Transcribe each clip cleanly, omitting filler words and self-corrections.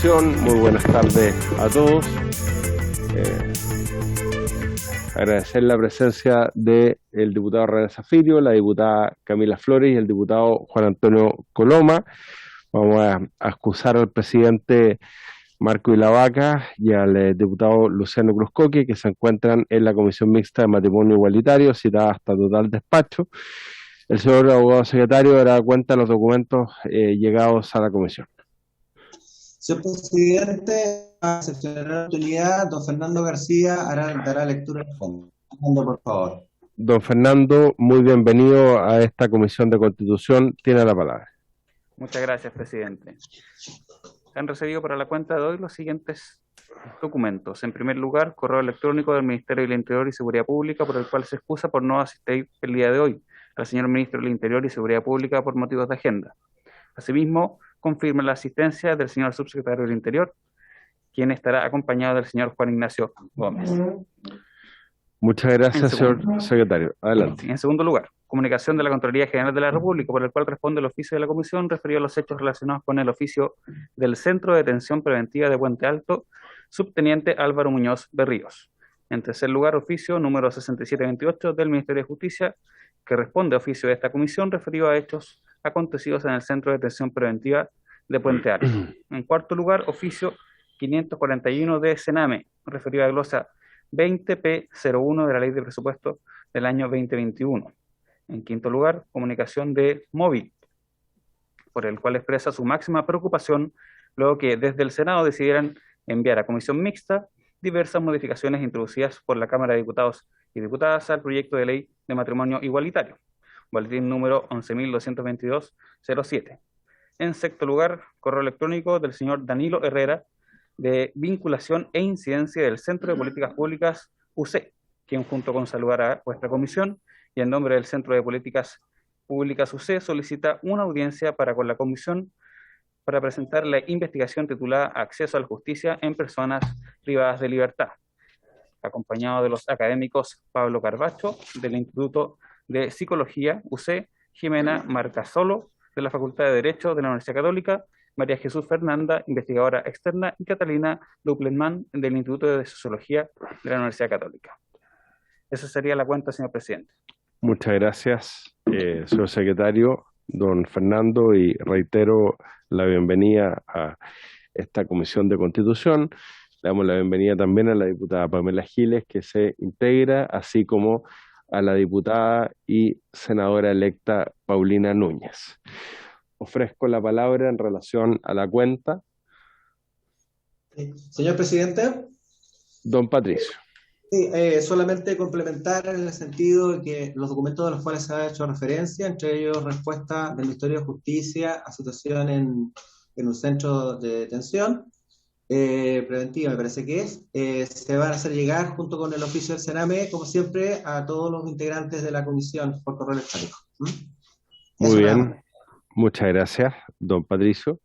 sesión. Muy buenas tardes a todos. Agradecer la presencia del diputado René Zafirio, la diputada Camila Flores y el diputado Juan Antonio Coloma. Vamos a excusar al presidente Marco Ilavaca y al diputado Luciano Cruzcoque, que se encuentran en la Comisión Mixta de Matrimonio Igualitario, citada hasta total despacho. El señor abogado secretario dará cuenta de los documentos llegados a la comisión. Señor presidente, a excepcionar la oportunidad, don Fernando García dará lectura del fondo. Fernando, por favor. Don Fernando, muy bienvenido a esta Comisión de Constitución. Tiene la palabra. Muchas gracias, presidente. Se han recibido para la cuenta de hoy los siguientes documentos. En primer lugar, correo electrónico del Ministerio del Interior y Seguridad Pública, por el cual se excusa por no asistir el día de hoy al señor Ministro del Interior y Seguridad Pública por motivos de agenda. Asimismo, confirma la asistencia del señor Subsecretario del Interior, quien estará acompañado del señor Juan Ignacio Gómez. Muchas gracias, señor secretario. Adelante. En segundo lugar, comunicación de la Contraloría General de la República, por el cual responde el oficio de la Comisión referido a los hechos relacionados con el oficio del Centro de Detención Preventiva de Puente Alto, subteniente Álvaro Muñoz Berríos. En tercer lugar, oficio número 6728 del Ministerio de Justicia, que responde a oficio de esta comisión referido a hechos acontecidos en el Centro de Detención Preventiva de Puente Alto. En cuarto lugar, oficio 541 de Sename, referido a glosa 20P01 de la Ley de Presupuesto del año 2021. En quinto lugar, comunicación de Móvil, por el cual expresa su máxima preocupación luego que desde el Senado decidieran enviar a comisión mixta diversas modificaciones introducidas por la Cámara de Diputados y Diputadas al proyecto de ley de matrimonio igualitario, boletín número 11.222-07. En sexto lugar, correo electrónico del señor Danilo Herrera, de vinculación e incidencia del Centro de Políticas Públicas UC, quien junto con saludar a vuestra comisión y en nombre del Centro de Políticas Públicas UC solicita una audiencia para con la comisión para presentar la investigación titulada Acceso a la Justicia en Personas Privadas de Libertad, acompañado de los académicos Pablo Carbacho, del Instituto de Psicología UC, Jimena Marcasolo, de la Facultad de Derecho de la Universidad Católica, María Jesús Fernanda, investigadora externa, y Catalina Duplenman, del Instituto de Sociología de la Universidad Católica. Esa sería la cuenta, señor presidente. Muchas gracias, señor secretario, don Fernando, y reitero la bienvenida a esta Comisión de Constitución. Le damos la bienvenida también a la diputada Pamela Giles, que se integra, así como a la diputada y senadora electa Paulina Núñez. Ofrezco la palabra en relación a la cuenta. Señor presidente. Don Patricio. Sí, solamente complementar en el sentido de que los documentos de los cuales se ha hecho referencia, entre ellos respuesta del Ministerio de Justicia a situación en un centro de detención preventiva, me parece que se van a hacer llegar junto con el oficio del Sename, como siempre, a todos los integrantes de la comisión por correo electrónico. Muy bien, muchas gracias, don Patricio.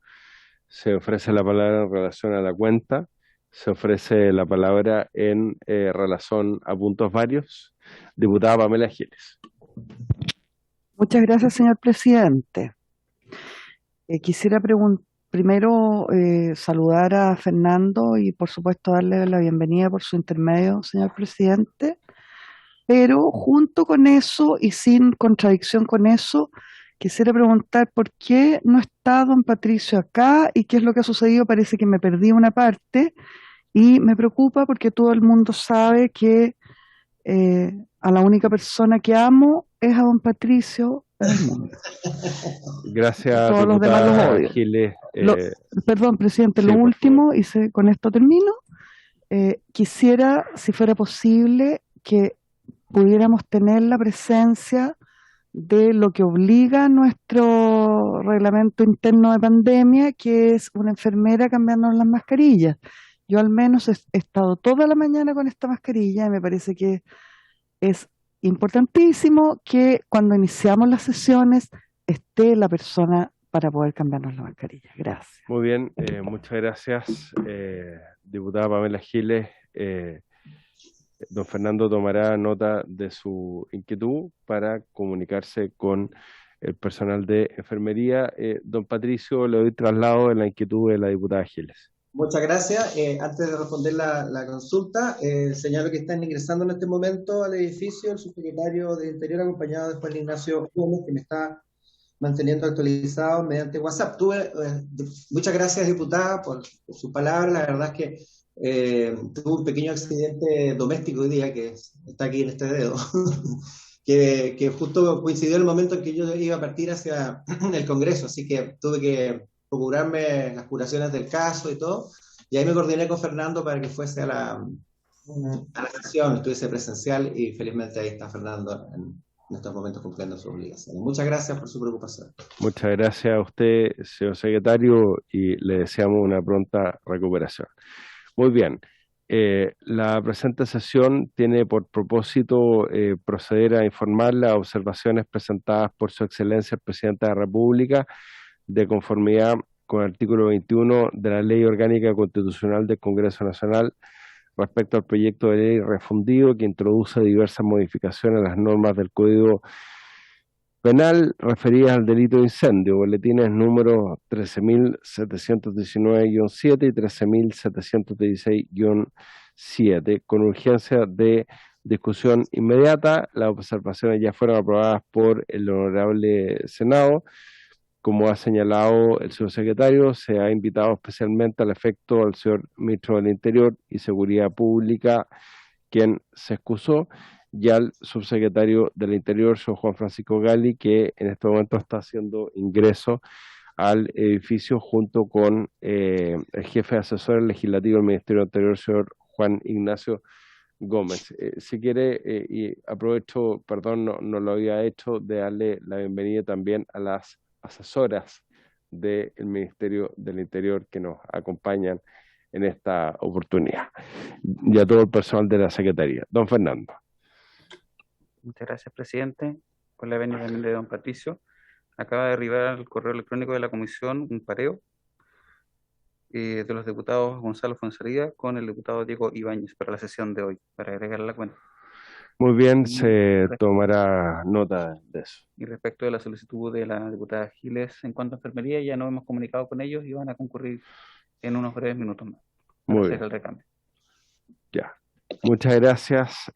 Se ofrece la palabra en relación a la cuenta. Se ofrece la palabra en relación a puntos varios. Diputada Pamela Giles. Muchas gracias, señor presidente. Quisiera primero saludar a Fernando y, por supuesto, darle la bienvenida por su intermedio, señor presidente. Pero junto con eso y sin contradicción con eso, quisiera preguntar por qué no está don Patricio acá y qué es lo que ha sucedido. Parece que me perdí una parte y me preocupa porque todo el mundo sabe que a la única persona que amo es a don Patricio en el mundo. Gracias, todos los demás los odio. Giles, perdón, presidente, sí, lo último, y con esto termino. Quisiera, si fuera posible, que pudiéramos tener la presencia de lo que obliga nuestro reglamento interno de pandemia, que es una enfermera cambiándonos las mascarillas. Yo al menos he estado toda la mañana con esta mascarilla y me parece que es importantísimo que cuando iniciamos las sesiones esté la persona para poder cambiarnos la mascarilla. Gracias. Muy bien, muchas gracias, diputada Pamela Giles. Don Fernando tomará nota de su inquietud para comunicarse con el personal de enfermería. Don Patricio, le doy traslado de la inquietud de la diputada Giles. Muchas gracias. Antes de responder la consulta, señalo que están ingresando en este momento al edificio el subsecretario de Interior acompañado de Juan Ignacio Gómez, que me está manteniendo actualizado mediante WhatsApp. Muchas gracias, diputada, por su palabra. La verdad es que tuve un pequeño accidente doméstico hoy día, que está aquí en este dedo, que justo coincidió en el momento en que yo iba a partir hacia el Congreso, así que tuve que procurarme las curaciones del caso y todo, y ahí me coordiné con Fernando para que fuese a la sesión, estuviese presencial, y felizmente ahí está Fernando en estos momentos cumpliendo sus obligaciones. Muchas gracias por su preocupación. Muchas gracias a usted, señor secretario, y le deseamos una pronta recuperación. Muy bien. La presente sesión tiene por propósito proceder a informar las observaciones presentadas por Su Excelencia el Presidente de la República de conformidad con el artículo 21 de la Ley Orgánica Constitucional del Congreso Nacional respecto al proyecto de ley refundido que introduce diversas modificaciones a las normas del Código Penal referidas al delito de incendio, boletines números 13.719-7 y 13.716-7, con urgencia de discusión inmediata. Las observaciones ya fueron aprobadas por el Honorable Senado. Como ha señalado el señor secretario, se ha invitado especialmente al efecto al señor ministro del Interior y Seguridad Pública, quien se excusó, y al subsecretario del Interior, señor Juan Francisco Gali, que en este momento está haciendo ingreso al edificio junto con el jefe de asesores legislativo del Ministerio del Interior, señor Juan Ignacio Gómez. Si quiere, y aprovecho, perdón, no lo había hecho, de darle la bienvenida también a las asesoras del Ministerio del Interior que nos acompañan en esta oportunidad, y a todo el personal de la Secretaría. Don Fernando. Muchas gracias, presidente. Con la venia también de don Patricio. Acaba de arribar al correo electrónico de la comisión un pareo de los diputados Gonzalo Fonsalía con el diputado Diego Ibáñez para la sesión de hoy, para agregar la cuenta. Muy bien, se tomará nota de eso. Y respecto de la solicitud de la diputada Giles en cuanto a enfermería, ya nos hemos comunicado con ellos y van a concurrir en unos breves minutos más para Muy hacer bien. el recambio. Ya. Muchas gracias,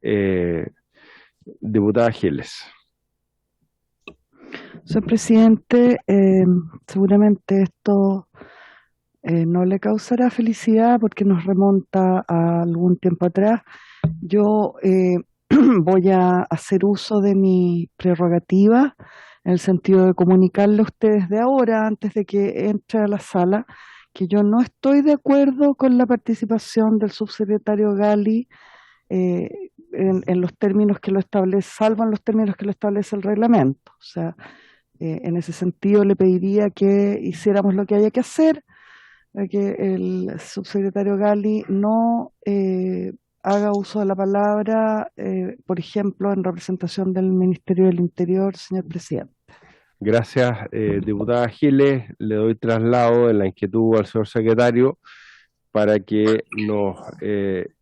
diputada Giles. Señor presidente, seguramente esto no le causará felicidad porque nos remonta a algún tiempo atrás. Yo voy a hacer uso de mi prerrogativa en el sentido de comunicarle a ustedes de ahora, antes de que entre a la sala, que yo no estoy de acuerdo con la participación del subsecretario Gali en los términos que lo establece, salvo en los términos que lo establece el reglamento. O sea, en ese sentido le pediría que hiciéramos lo que haya que hacer, que el subsecretario Gali no haga uso de la palabra, por ejemplo, en representación del Ministerio del Interior, señor presidente. Gracias, diputada Giles. Le doy traslado en la inquietud al señor secretario para que nos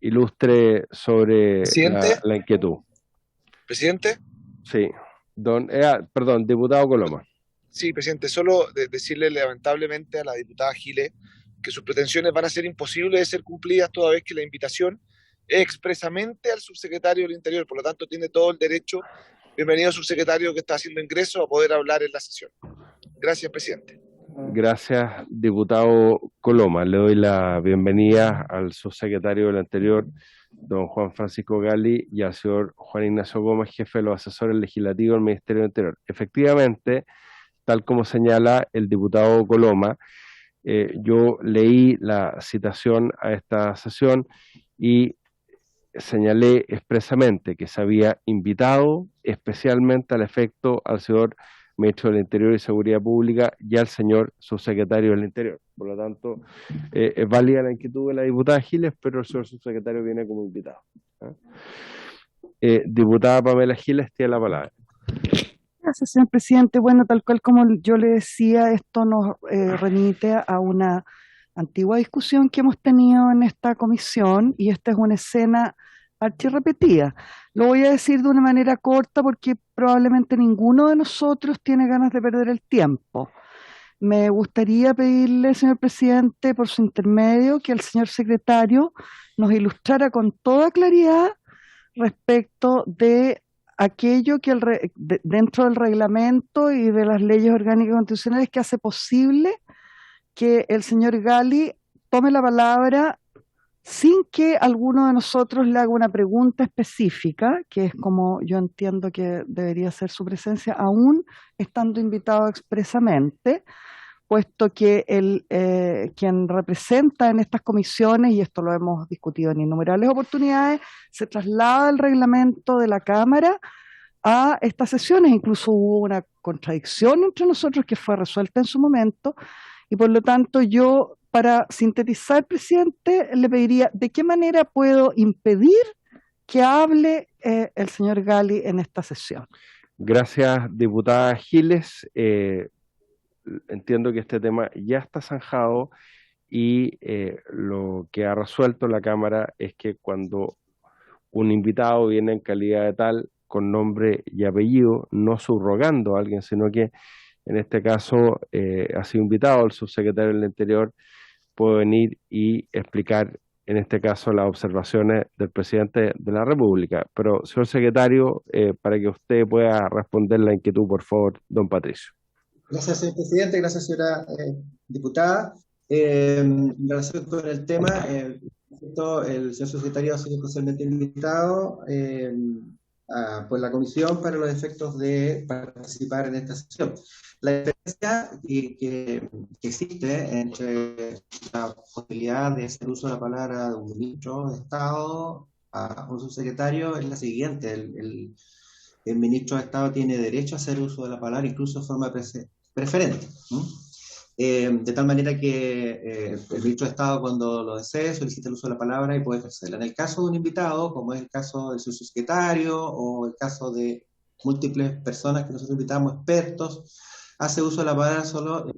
ilustre sobre la inquietud. ¿Presidente? Sí. Perdón, diputado Coloma. Sí, presidente, solo decirle lamentablemente a la diputada Giles que sus pretensiones van a ser imposibles de ser cumplidas toda vez que la invitación es expresamente al subsecretario del Interior, por lo tanto tiene todo el derecho, bienvenido subsecretario que está haciendo ingreso, a poder hablar en la sesión. Gracias, presidente. Gracias, diputado Coloma. Le doy la bienvenida al subsecretario del Interior, don Juan Francisco Gali, y al señor Juan Ignacio Gómez, jefe de los asesores legislativos del Ministerio del Interior. Efectivamente, tal como señala el diputado Coloma, yo leí la citación a esta sesión y señalé expresamente que se había invitado especialmente al efecto al señor Ministro del Interior y Seguridad Pública y al señor Subsecretario del Interior. Por lo tanto, es válida la inquietud de la diputada Giles, pero el señor Subsecretario viene como invitado. Diputada Pamela Giles, tiene la palabra. Gracias, señor presidente. Bueno, tal cual como yo le decía, esto nos remite a una antigua discusión que hemos tenido en esta comisión, y esta es una escena archirrepetida. Lo voy a decir de una manera corta porque probablemente ninguno de nosotros tiene ganas de perder el tiempo. me gustaría pedirle, señor presidente, por su intermedio, que el señor secretario nos ilustrara con toda claridad respecto de aquello que dentro del reglamento y de las leyes orgánicas constitucionales que hace posible que el señor Gali tome la palabra sin que alguno de nosotros le haga una pregunta específica, que es como yo entiendo que debería ser su presencia, aún estando invitado expresamente, puesto que quien representa en estas comisiones, y esto lo hemos discutido en innumerables oportunidades, se traslada el reglamento de la Cámara a estas sesiones. Incluso hubo una contradicción entre nosotros que fue resuelta en su momento, y por lo tanto yo, para sintetizar, presidente, le pediría de qué manera puedo impedir que hable el señor Gali en esta sesión. Gracias, diputada Giles. Entiendo que este tema ya está zanjado y lo que ha resuelto la Cámara es que cuando un invitado viene en calidad de tal, con nombre y apellido, no subrogando a alguien, sino que en este caso ha sido invitado el subsecretario del Interior, puede venir y explicar, en este caso, las observaciones del presidente de la República. Pero, señor secretario, para que usted pueda responder la inquietud, por favor, don Patricio. Gracias, señor presidente. Gracias, señora diputada. En relación con el tema, el señor secretario ha sido especialmente invitado por la comisión para los efectos de participar en esta sesión. La diferencia que existe entre la posibilidad de hacer uso de la palabra de un ministro de Estado a un subsecretario es la siguiente. El ministro de Estado tiene derecho a hacer uso de la palabra, incluso de forma preferente. De tal manera que el ministro de Estado, cuando lo desee, solicita el uso de la palabra y puede ejercerla. En el caso de un invitado, como es el caso del subsecretario o el caso de múltiples personas que nosotros invitamos, expertos, hace uso de la palabra solo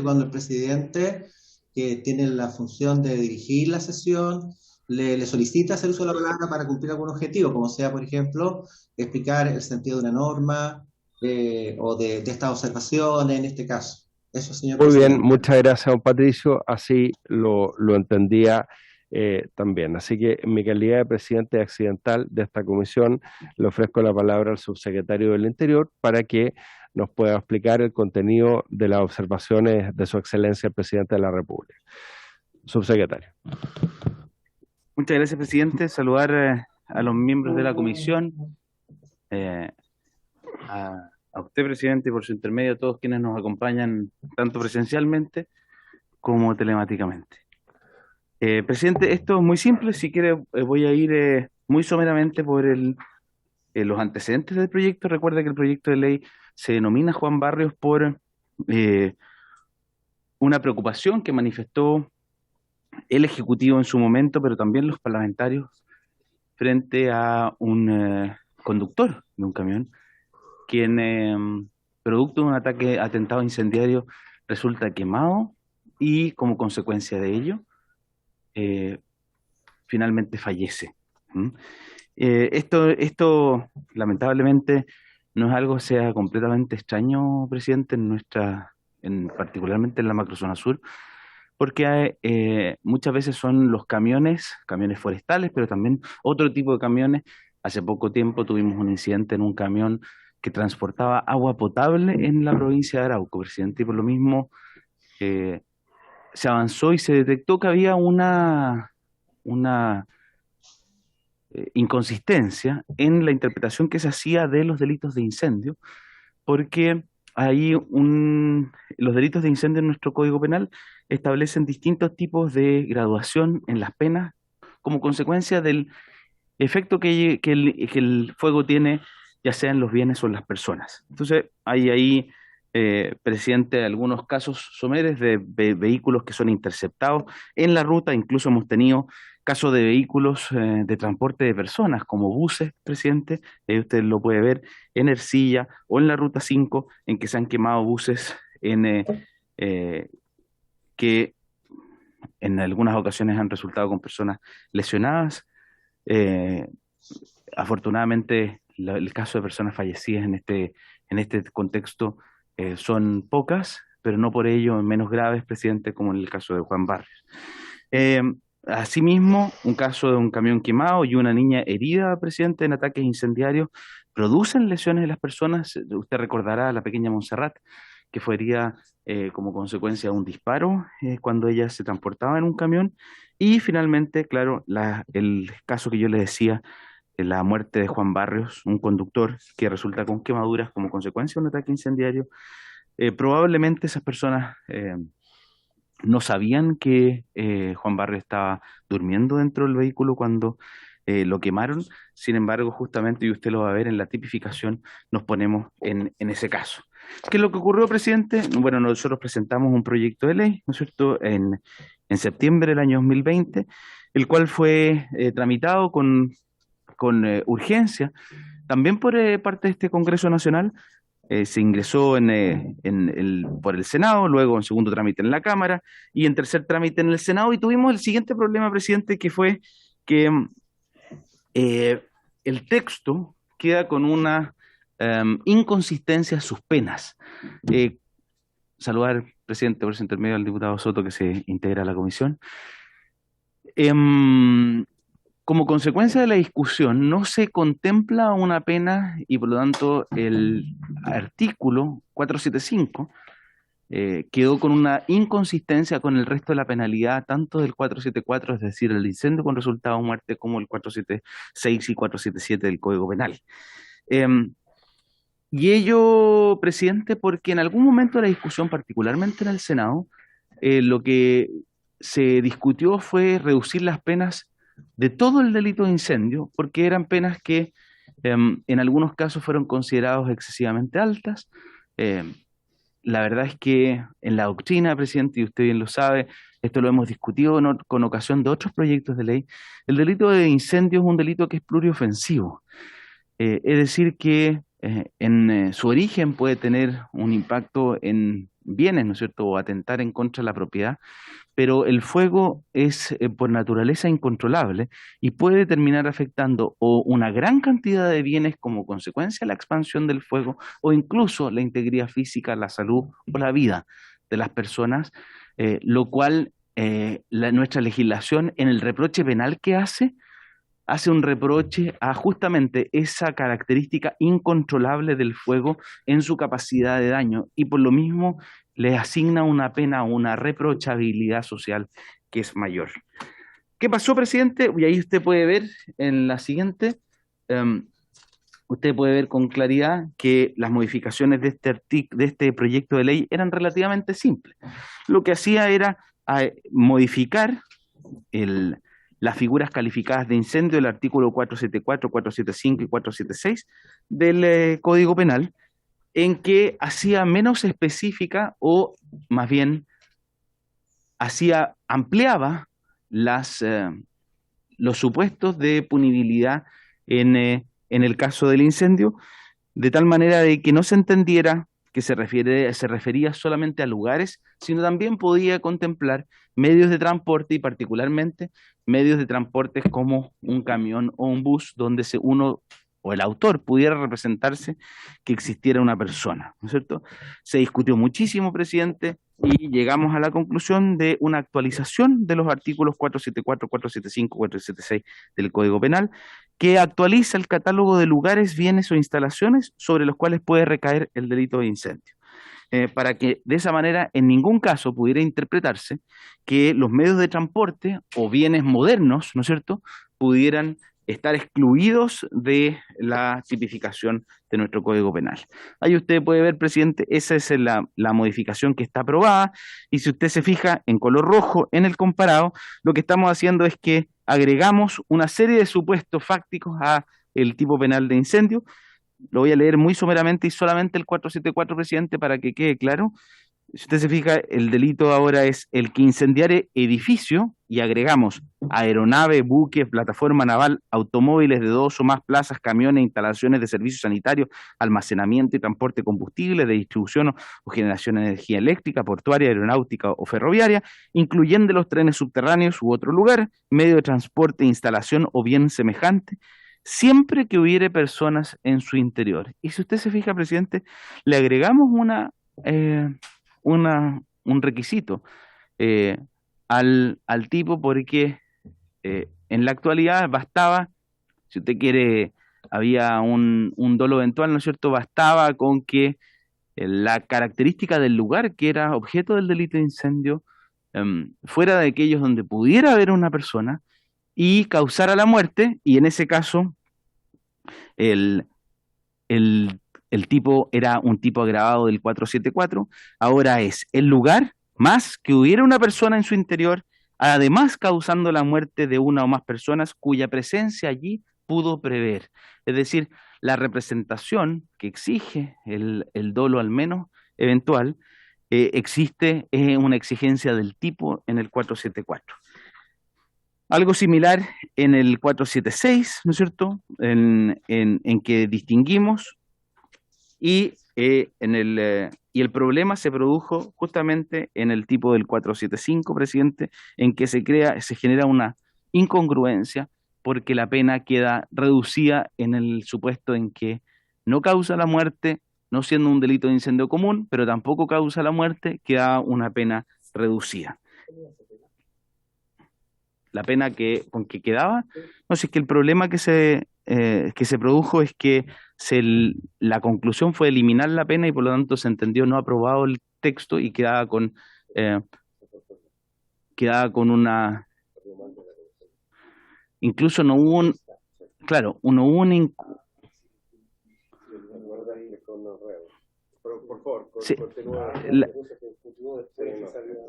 cuando el presidente, que tiene la función de dirigir la sesión, le solicita hacer uso de la palabra para cumplir algún objetivo, como sea, por ejemplo, explicar el sentido de una norma o de estas observaciones en este caso. Eso, señor Muy presidente. bien, muchas gracias, don Patricio. Así lo entendía también. Así que en mi calidad de presidente accidental de esta comisión, le ofrezco la palabra al subsecretario del Interior para que nos pueda explicar el contenido de las observaciones de su excelencia el presidente de la República. Subsecretario. Muchas gracias, presidente. Saludar a los miembros de la comisión, a usted, presidente, y por su intermedio a todos quienes nos acompañan tanto presencialmente como telemáticamente. Presidente, esto es muy simple. Si quiere, voy a ir muy someramente por los antecedentes del proyecto. Recuerda que el proyecto de ley se denomina Juan Barrios por una preocupación que manifestó el Ejecutivo en su momento, pero también los parlamentarios, frente a un conductor de un camión, quien, producto de un atentado incendiario, resulta quemado y como consecuencia de ello, finalmente fallece. Esto lamentablemente no es algo que sea completamente extraño, presidente, particularmente en la macrozona sur, porque muchas veces son los camiones forestales, pero también otro tipo de camiones. Hace poco tiempo tuvimos un incidente en un camión que transportaba agua potable en la provincia de Arauco, presidente, y por lo mismo se avanzó y se detectó que había una inconsistencia en la interpretación que se hacía de los delitos de incendio, porque los delitos de incendio en nuestro Código Penal establecen distintos tipos de graduación en las penas como consecuencia del efecto que el fuego tiene, ya sea en los bienes o en las personas. Entonces, hay ahí, presidente, algunos casos someres de vehículos que son interceptados en la ruta. Incluso hemos tenido casos de vehículos de transporte de personas, como buses, presidente, usted lo puede ver en Ercilla o en la Ruta 5, en que se han quemado buses que en algunas ocasiones han resultado con personas lesionadas. Afortunadamente, el caso de personas fallecidas en este contexto son pocas, pero no por ello menos graves, presidente, como en el caso de Juan Barrios. Asimismo, un caso de un camión quemado y una niña herida, presidente, en ataques incendiarios, producen lesiones en las personas. Usted recordará a la pequeña Montserrat, que fue herida como consecuencia de un disparo cuando ella se transportaba en un camión. Y finalmente, claro, el caso que yo le decía, la muerte de Juan Barrios, un conductor que resulta con quemaduras como consecuencia de un ataque incendiario. Probablemente esas personas no sabían que Juan Barrios estaba durmiendo dentro del vehículo cuando lo quemaron. Sin embargo, justamente, y usted lo va a ver en la tipificación, nos ponemos en ese caso. ¿Qué es lo que ocurrió, presidente? Bueno, nosotros presentamos un proyecto de ley, ¿no es cierto?, en septiembre del año 2020, el cual fue tramitado con urgencia, también por parte de este Congreso Nacional. Se ingresó por el Senado, luego en segundo trámite en la Cámara y en tercer trámite en el Senado, y tuvimos el siguiente problema, presidente, que fue que el texto queda con una inconsistencia a sus penas. Saludar, presidente, por ese intermedio al diputado Soto, que se integra a la comisión. Como consecuencia de la discusión, no se contempla una pena y por lo tanto el artículo 475 quedó con una inconsistencia con el resto de la penalidad, tanto del 474, es decir, el incendio con resultado de muerte, como el 476 y 477 del Código Penal. Y ello, presidente, porque en algún momento de la discusión, particularmente en el Senado, lo que se discutió fue reducir las penas de todo el delito de incendio, porque eran penas que en algunos casos fueron considerados excesivamente altas. La verdad es que en la doctrina, presidente, y usted bien lo sabe, esto lo hemos discutido con ocasión de otros proyectos de ley, el delito de incendio es un delito que es pluriofensivo. Es decir, que en su origen puede tener un impacto en bienes, ¿no es cierto?, o atentar en contra de la propiedad, pero el fuego es por naturaleza incontrolable y puede terminar afectando o una gran cantidad de bienes como consecuencia de la expansión del fuego, o incluso la integridad física, la salud o la vida de las personas, lo cual nuestra legislación en el reproche penal que hace un reproche a justamente esa característica incontrolable del fuego en su capacidad de daño, y por lo mismo le asigna una pena, una reprochabilidad social que es mayor. ¿Qué pasó, presidente? Y ahí usted puede ver en la siguiente, usted puede ver con claridad que las modificaciones de este proyecto de ley eran relativamente simples. Lo que hacía era modificar las figuras calificadas de incendio del artículo 474, 475 y 476 del Código Penal, en que hacía menos específica, o más bien ampliaba los supuestos de punibilidad en el caso del incendio, de tal manera de que no se entendiera que se refería solamente a lugares, sino también podía contemplar medios de transporte, y particularmente medios de transporte como un camión o un bus, donde uno o el autor pudiera representarse que existiera una persona, ¿no es cierto? Se discutió muchísimo, presidente, y llegamos a la conclusión de una actualización de los artículos 474, 475, 476 del Código Penal, que actualiza el catálogo de lugares, bienes o instalaciones sobre los cuales puede recaer el delito de incendio. Para que de esa manera en ningún caso pudiera interpretarse que los medios de transporte o bienes modernos, ¿no es cierto?, pudieran estar excluidos de la tipificación de nuestro Código Penal. Ahí usted puede ver, presidente, esa es la modificación que está aprobada, y si usted se fija en color rojo en el comparado, lo que estamos haciendo es que agregamos una serie de supuestos fácticos a el tipo penal de incendio. Lo voy a leer muy someramente y solamente el 474, presidente, para que quede claro. Si usted se fija, el delito ahora es el que incendiare edificio, y agregamos aeronave, buque, plataforma naval, automóviles de 2 o más plazas, camiones, instalaciones de servicios sanitarios, almacenamiento y transporte de combustible, de distribución o generación de energía eléctrica, portuaria, aeronáutica o ferroviaria, incluyendo los trenes subterráneos u otro lugar, medio de transporte, instalación o bien semejante, siempre que hubiere personas en su interior. Y si usted se fija, presidente, le agregamos un requisito al tipo, porque en la actualidad bastaba, si usted quiere, había un dolo eventual, ¿no es cierto? Bastaba con que la característica del lugar que era objeto del delito de incendio fuera de aquellos donde pudiera haber una persona y causara la muerte, y en ese caso el, el, el tipo era un tipo agravado del 474. Ahora es el lugar más que hubiera una persona en su interior, además causando la muerte de una o más personas cuya presencia allí pudo prever. Es decir, la representación que exige el dolo al menos eventual, existe, es una exigencia del tipo en el 474. Algo similar en el 476, ¿no es cierto? En que distinguimos y, y el problema se produjo justamente en el tipo del 475, presidente, en que se genera una incongruencia porque la pena queda reducida en el supuesto en que no causa la muerte, no siendo un delito de incendio común, pero tampoco causa la muerte, queda una pena reducida. La pena con que quedaba, no sé, es que el problema que se produjo es que la conclusión fue eliminar la pena y por lo tanto se entendió no aprobado el texto y eh, quedaba con una, incluso no hubo un, claro, no hubo un, sí,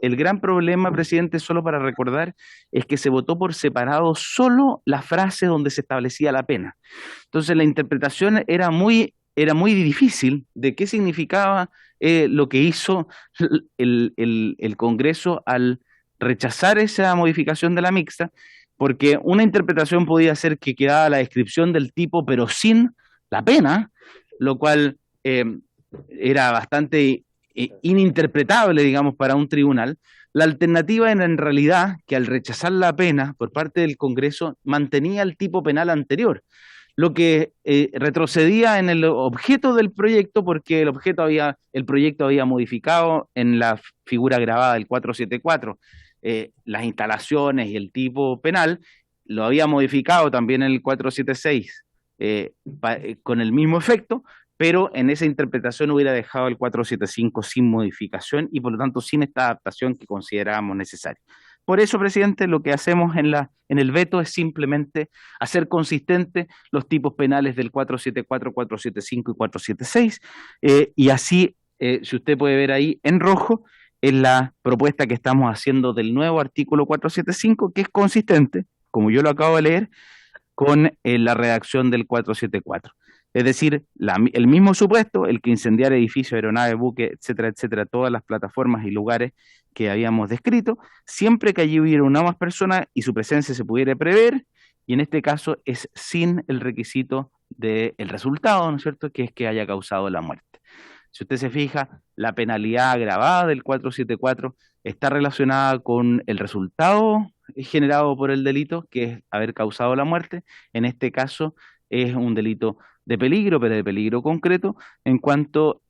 el gran problema, presidente, solo para recordar, es que se votó por separado solo la frase donde se establecía la pena. Entonces la interpretación era muy difícil de qué significaba lo que hizo el Congreso al rechazar esa modificación de la mixta, porque una interpretación podía ser que quedaba la descripción del tipo, pero sin la pena, lo cual era bastante ininterpretable, digamos, para un tribunal. La alternativa era en realidad que al rechazar la pena por parte del Congreso mantenía el tipo penal anterior, lo que retrocedía en el objeto del proyecto porque el proyecto había modificado en la figura grabada del 474 las instalaciones y el tipo penal, lo había modificado también en el 476 con el mismo efecto, pero en esa interpretación hubiera dejado el 475 sin modificación y por lo tanto sin esta adaptación que considerábamos necesaria. Por eso, presidente, lo que hacemos en el veto es simplemente hacer consistentes los tipos penales del 474, 475 y 476, y así, si usted puede ver ahí en rojo, es la propuesta que estamos haciendo del nuevo artículo 475, que es consistente, como yo lo acabo de leer, con la redacción del 474. Es decir, el mismo supuesto, el que incendiar edificios, aeronaves, buques, etcétera, etcétera, todas las plataformas y lugares que habíamos descrito, siempre que allí hubiera una más persona y su presencia se pudiera prever, y en este caso es sin el requisito del resultado, ¿no es cierto?, que es que haya causado la muerte. Si usted se fija, la penalidad agravada del 474 está relacionada con el resultado generado por el delito, que es haber causado la muerte. En este caso es un delito de peligro, pero de peligro concreto, en cuanto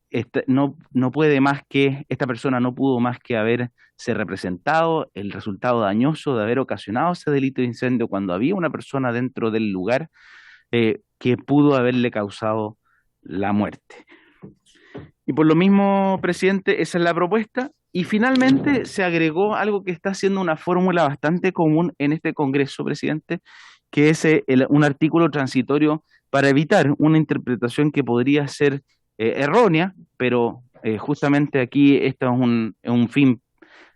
no puede más que, esta persona no pudo más que haberse representado el resultado dañoso de haber ocasionado ese delito de incendio cuando había una persona dentro del lugar que pudo haberle causado la muerte. Y por lo mismo, presidente, esa es la propuesta. Y finalmente se agregó algo que está siendo una fórmula bastante común en este Congreso, presidente, que es un artículo transitorio para evitar una interpretación que podría ser errónea, pero justamente aquí esto es un fin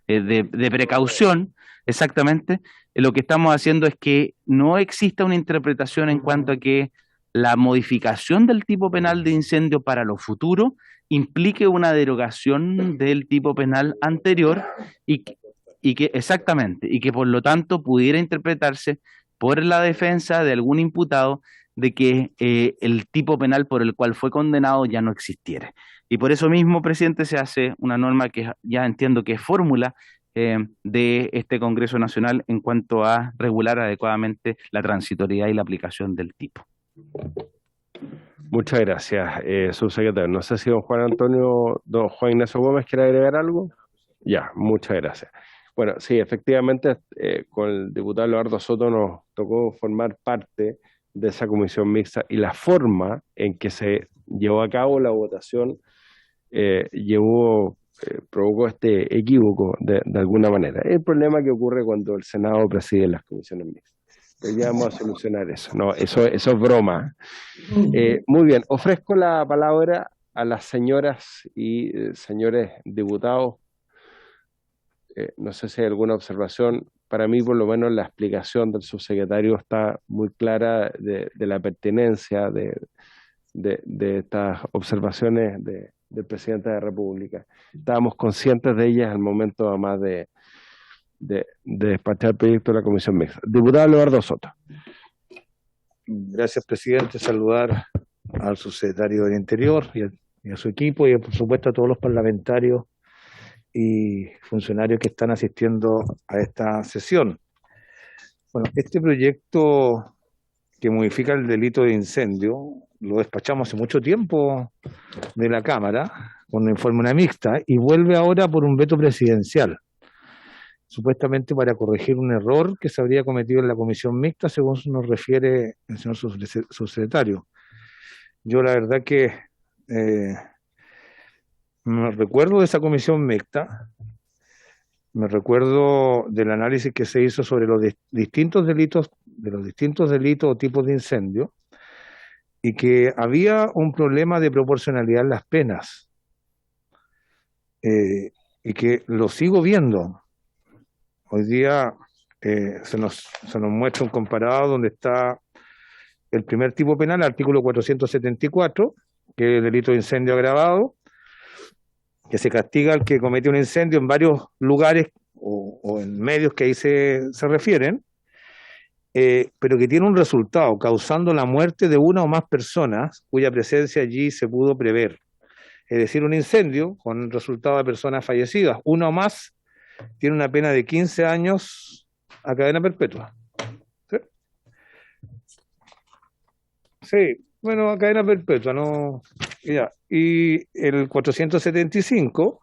de precaución, exactamente. Lo que estamos haciendo es que no exista una interpretación en cuanto a que la modificación del tipo penal de incendio para lo futuro implique una derogación del tipo penal anterior y que exactamente, y que por lo tanto pudiera interpretarse por la defensa de algún imputado de que el tipo penal por el cual fue condenado ya no existiera. Y por eso mismo, presidente, se hace una norma que ya entiendo que es fórmula de este Congreso Nacional en cuanto a regular adecuadamente la transitoriedad y la aplicación del tipo. Muchas gracias, subsecretario. No sé si don Juan Ignacio Gómez quiere agregar algo. Ya, muchas gracias. Bueno, sí, efectivamente, con el diputado Leonardo Soto nos tocó formar parte de esa comisión mixta y la forma en que se llevó a cabo la votación provocó este equívoco de alguna manera. Es el problema que ocurre cuando el Senado preside las comisiones mixtas. Pero ya vamos a solucionar eso. No, eso es broma. Muy bien, ofrezco la palabra a las señoras y señores diputados. No sé si hay alguna observación. Para mí, por lo menos, la explicación del subsecretario está muy clara de la pertinencia de estas observaciones del presidente de la República. Estábamos conscientes de ellas al momento, además, de despachar el proyecto de la Comisión Mixta. Diputado Leonardo Soto. Gracias, presidente. Saludar al subsecretario del Interior y a su equipo y, por supuesto, a todos los parlamentarios y funcionarios que están asistiendo a esta sesión. Bueno, este proyecto que modifica el delito de incendio lo despachamos hace mucho tiempo de la Cámara con informe mixta y vuelve ahora por un veto presidencial, supuestamente para corregir un error que se habría cometido en la comisión mixta, según nos refiere el señor subsecretario. Yo la verdad que me recuerdo de esa comisión mixta, me recuerdo del análisis que se hizo sobre los distintos delitos o tipos de incendio, y que había un problema de proporcionalidad en las penas, y que lo sigo viendo. Hoy día se nos muestra un comparado donde está el primer tipo penal, artículo 474, que es el delito de incendio agravado, que se castiga al que comete un incendio en varios lugares o en medios que ahí se refieren, pero que tiene un resultado, causando la muerte de una o más personas cuya presencia allí se pudo prever. Es decir, un incendio con el resultado de personas fallecidas, una o más, tiene una pena de 15 años a cadena perpetua. ¿Sí? Sí, bueno, a cadena perpetua, no. Ya. Y el 475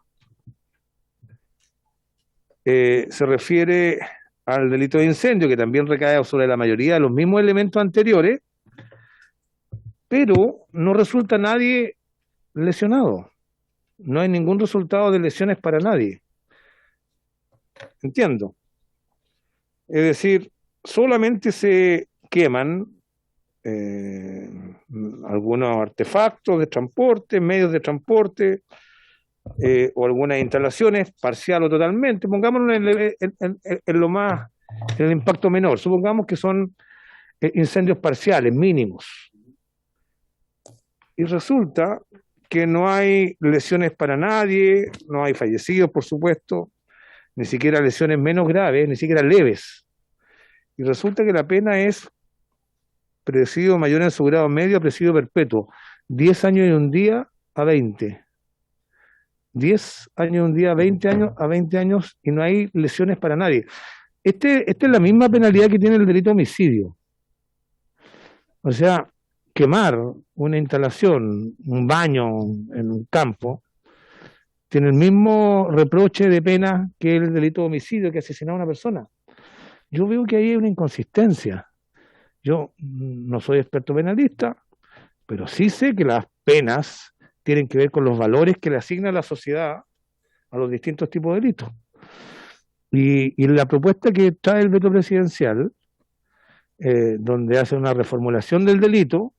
se refiere al delito de incendio, que también recae sobre la mayoría de los mismos elementos anteriores, pero no resulta nadie lesionado. No hay ningún resultado de lesiones para nadie. Entiendo. Es decir, solamente se queman algunos artefactos de transporte, medios de transporte, o algunas instalaciones, parcial o totalmente. Pongámoslo en lo más, en el impacto menor. Supongamos que son incendios parciales, mínimos. Y resulta que no hay lesiones para nadie, no hay fallecidos, por supuesto, ni siquiera lesiones menos graves, ni siquiera leves. Y resulta que la pena es presidio mayor en su grado medio a presidio perpetuo, 10 años y un día a 20. 10 años y un día, 20 años a 20 años, y no hay lesiones para nadie. Esta es la misma penalidad que tiene el delito de homicidio. O sea, quemar una instalación, un baño en un campo, tiene el mismo reproche de pena que el delito de homicidio, que asesinar a una persona. Yo veo que ahí hay una inconsistencia. Yo no soy experto penalista, pero sí sé que las penas tienen que ver con los valores que le asigna la sociedad a los distintos tipos de delitos. Y la propuesta que trae el veto presidencial, donde hace una reformulación del delito,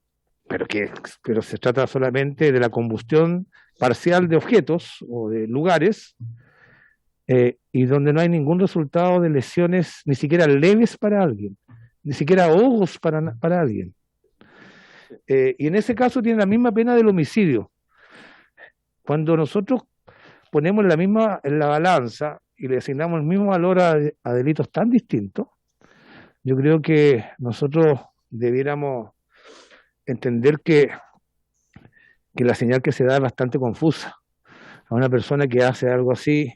pero se trata solamente de la combustión parcial de objetos o de lugares, y donde no hay ningún resultado de lesiones, ni siquiera leves para alguien, ni siquiera ahogos para alguien. Y en ese caso tiene la misma pena del homicidio. Cuando nosotros ponemos en la balanza y le asignamos el mismo valor a delitos tan distintos, yo creo que nosotros debiéramos entender que la señal que se da es bastante confusa. A una persona que hace algo así,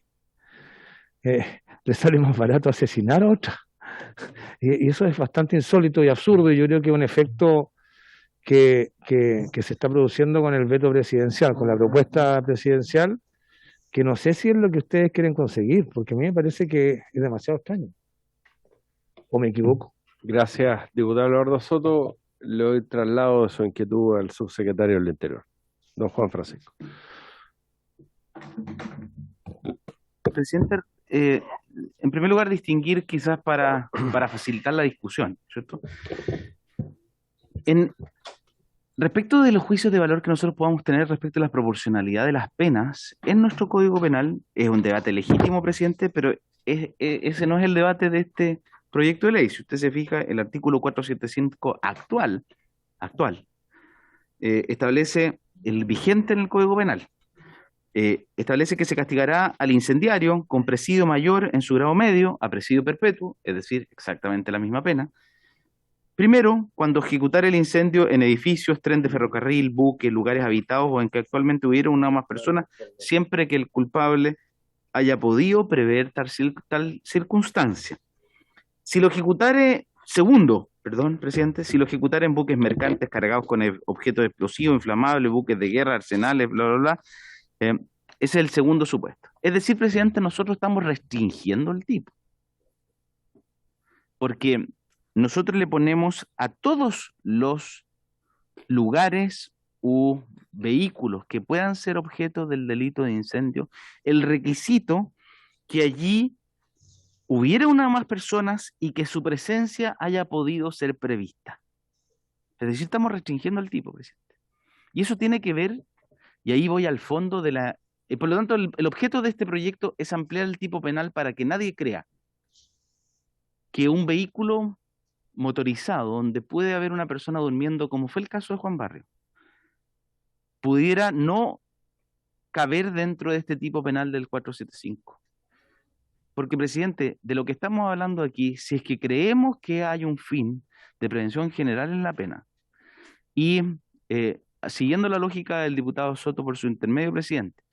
le sale más barato asesinar a otra. Y eso es bastante insólito y absurdo, y yo creo que es un efecto que se está produciendo con el veto presidencial, con la propuesta presidencial, que no sé si es lo que ustedes quieren conseguir, porque a mí me parece que es demasiado extraño. ¿O me equivoco? Gracias, diputado Leonardo Soto. Le doy traslado de su inquietud al subsecretario del Interior, don Juan Francisco. Presidente, en primer lugar, distinguir quizás para facilitar la discusión, ¿cierto? Respecto de los juicios de valor que nosotros podamos tener respecto a la proporcionalidad de las penas, en nuestro Código Penal es un debate legítimo, presidente, pero ese no es el debate de este proyecto de ley. Si usted se fija, el artículo 475 actual establece el vigente en el Código Penal. Establece que se castigará al incendiario con presidio mayor en su grado medio a presidio perpetuo, es decir, exactamente la misma pena. Primero, cuando ejecutar el incendio en edificios, tren de ferrocarril, buques, lugares habitados o en que actualmente hubiera una o más personas, siempre que el culpable haya podido prever tal circunstancia. Si lo ejecutare, presidente, si lo ejecutara en buques mercantes cargados con objetos explosivos, inflamables, buques de guerra, arsenales, bla, bla, bla, ese es el segundo supuesto. Es decir, presidente, nosotros estamos restringiendo el tipo. Porque nosotros le ponemos a todos los lugares u vehículos que puedan ser objeto del delito de incendio el requisito que allí hubiera una o más personas y que su presencia haya podido ser prevista. Es decir, estamos restringiendo el tipo, presidente. Y eso tiene que ver, y ahí voy al fondo de la... por lo tanto, el objeto de este proyecto es ampliar el tipo penal para que nadie crea que un vehículo motorizado, donde puede haber una persona durmiendo, como fue el caso de Juan Barrio, pudiera no caber dentro de este tipo penal del 475. Porque, presidente, de lo que estamos hablando aquí, si es que creemos que hay un fin de prevención general en la pena, y siguiendo la lógica del diputado Soto por su intermedio, presidente,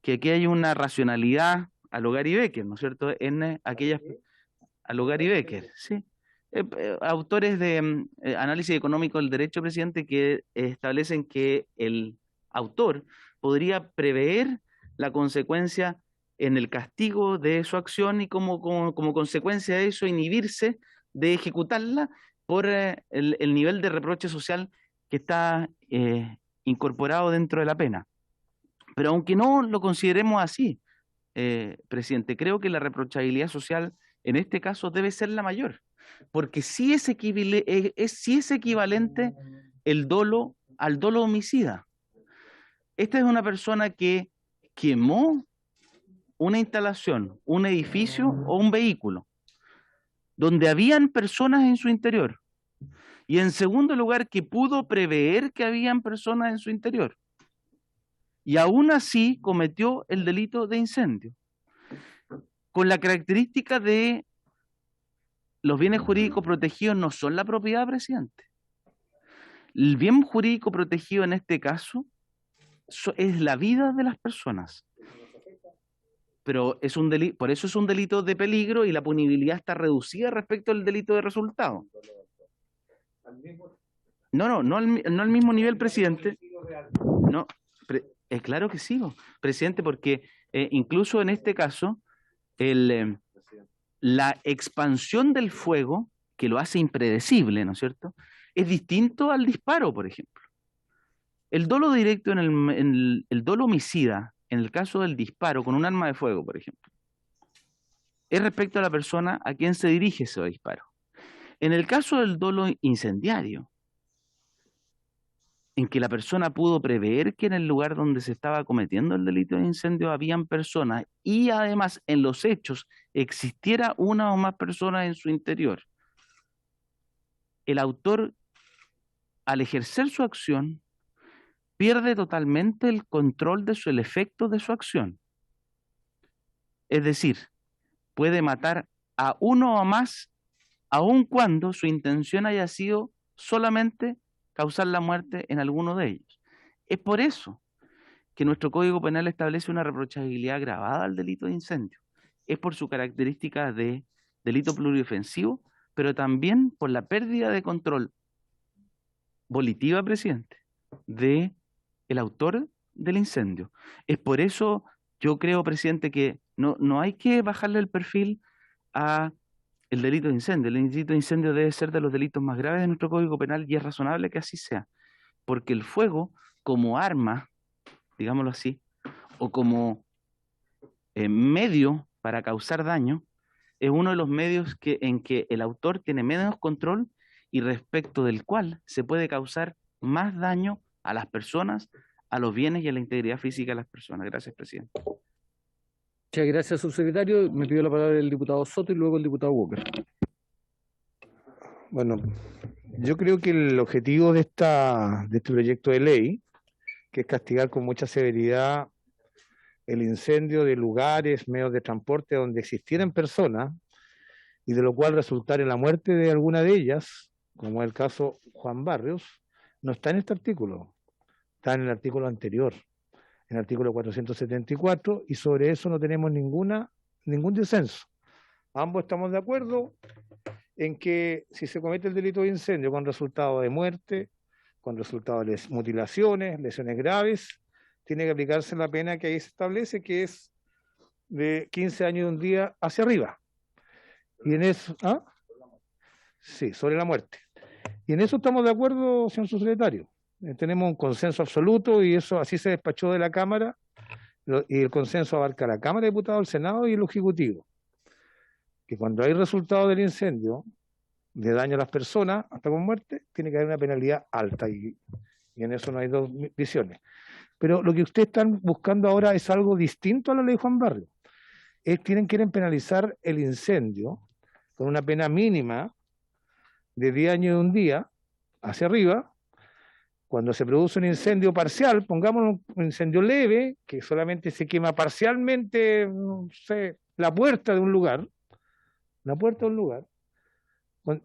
que aquí hay una racionalidad a lo Gary Becker, ¿no es cierto?, en aquellas... A lo Gary Becker, sí. Autores de análisis económico del derecho, presidente, que establecen que el autor podría prever la consecuencia en el castigo de su acción y como consecuencia de eso inhibirse de ejecutarla por el nivel de reproche social que está incorporado dentro de la pena. Pero aunque no lo consideremos así, presidente, creo que la reprochabilidad social en este caso debe ser la mayor, porque sí es equivalente el dolo al dolo homicida. Esta es una persona que quemó una instalación, un edificio o un vehículo, donde habían personas en su interior. Y en segundo lugar, que pudo prever que habían personas en su interior. Y aún así cometió el delito de incendio, con la característica de los bienes jurídicos protegidos no son la propiedad, presidente. El bien jurídico protegido en este caso es la vida de las personas. Pero es un delito, por eso es un delito de peligro y la punibilidad está reducida respecto al delito de resultado. No al mismo nivel, presidente. No, claro que sí, presidente, porque incluso en este caso, la expansión del fuego, que lo hace impredecible, ¿no es cierto?, es distinto al disparo, por ejemplo. El dolo directo, el dolo homicida, en el caso del disparo con un arma de fuego, por ejemplo, es respecto a la persona a quien se dirige ese disparo. En el caso del dolo incendiario, en que la persona pudo prever que en el lugar donde se estaba cometiendo el delito de incendio habían personas y además en los hechos existiera una o más personas en su interior, el autor, al ejercer su acción, pierde totalmente el control el efecto de su acción. Es decir, puede matar a uno o más, aun cuando su intención haya sido solamente causar la muerte en alguno de ellos. Es por eso que nuestro Código Penal establece una reprochabilidad agravada al delito de incendio. Es por su característica de delito pluriofensivo, pero también por la pérdida de control volitiva, presidente, de el autor del incendio. Es por eso yo creo, presidente, que no hay que bajarle el perfil a el delito de incendio. El delito de incendio debe ser de los delitos más graves de nuestro Código Penal y es razonable que así sea, porque el fuego como arma, digámoslo así, o como medio para causar daño, es uno de los medios en que el autor tiene menos control y respecto del cual se puede causar más daño a las personas, a los bienes y a la integridad física de las personas. Gracias, presidente. Muchas gracias, subsecretario. Me pidió la palabra el diputado Soto y luego el diputado Walker. Bueno, yo creo que el objetivo de este proyecto de ley, que es castigar con mucha severidad el incendio de lugares, medios de transporte donde existieran personas y de lo cual resultar en la muerte de alguna de ellas, como es el caso Juan Barrios, no está en este artículo, está en el artículo anterior, en el artículo 474, y sobre eso no tenemos ningún disenso. Ambos estamos de acuerdo en que si se comete el delito de incendio con resultado de muerte, con resultado de mutilaciones, lesiones graves, tiene que aplicarse la pena que ahí se establece, que es de 15 años y un día hacia arriba. Y en eso, sí, sobre la muerte. Y en eso estamos de acuerdo, señor subsecretario. Tenemos un consenso absoluto y eso así se despachó de la Cámara, y el consenso abarca a la Cámara de Diputados, el Senado y el Ejecutivo. Que cuando hay resultado del incendio, de daño a las personas, hasta con muerte, tiene que haber una penalidad alta y en eso no hay dos visiones. Pero lo que ustedes están buscando ahora es algo distinto a la ley Juan Barrios. Quieren penalizar el incendio con una pena mínima de 10 años y un día hacia arriba. Cuando se produce un incendio parcial, pongamos un incendio leve, que solamente se quema parcialmente, no sé, la puerta de un lugar,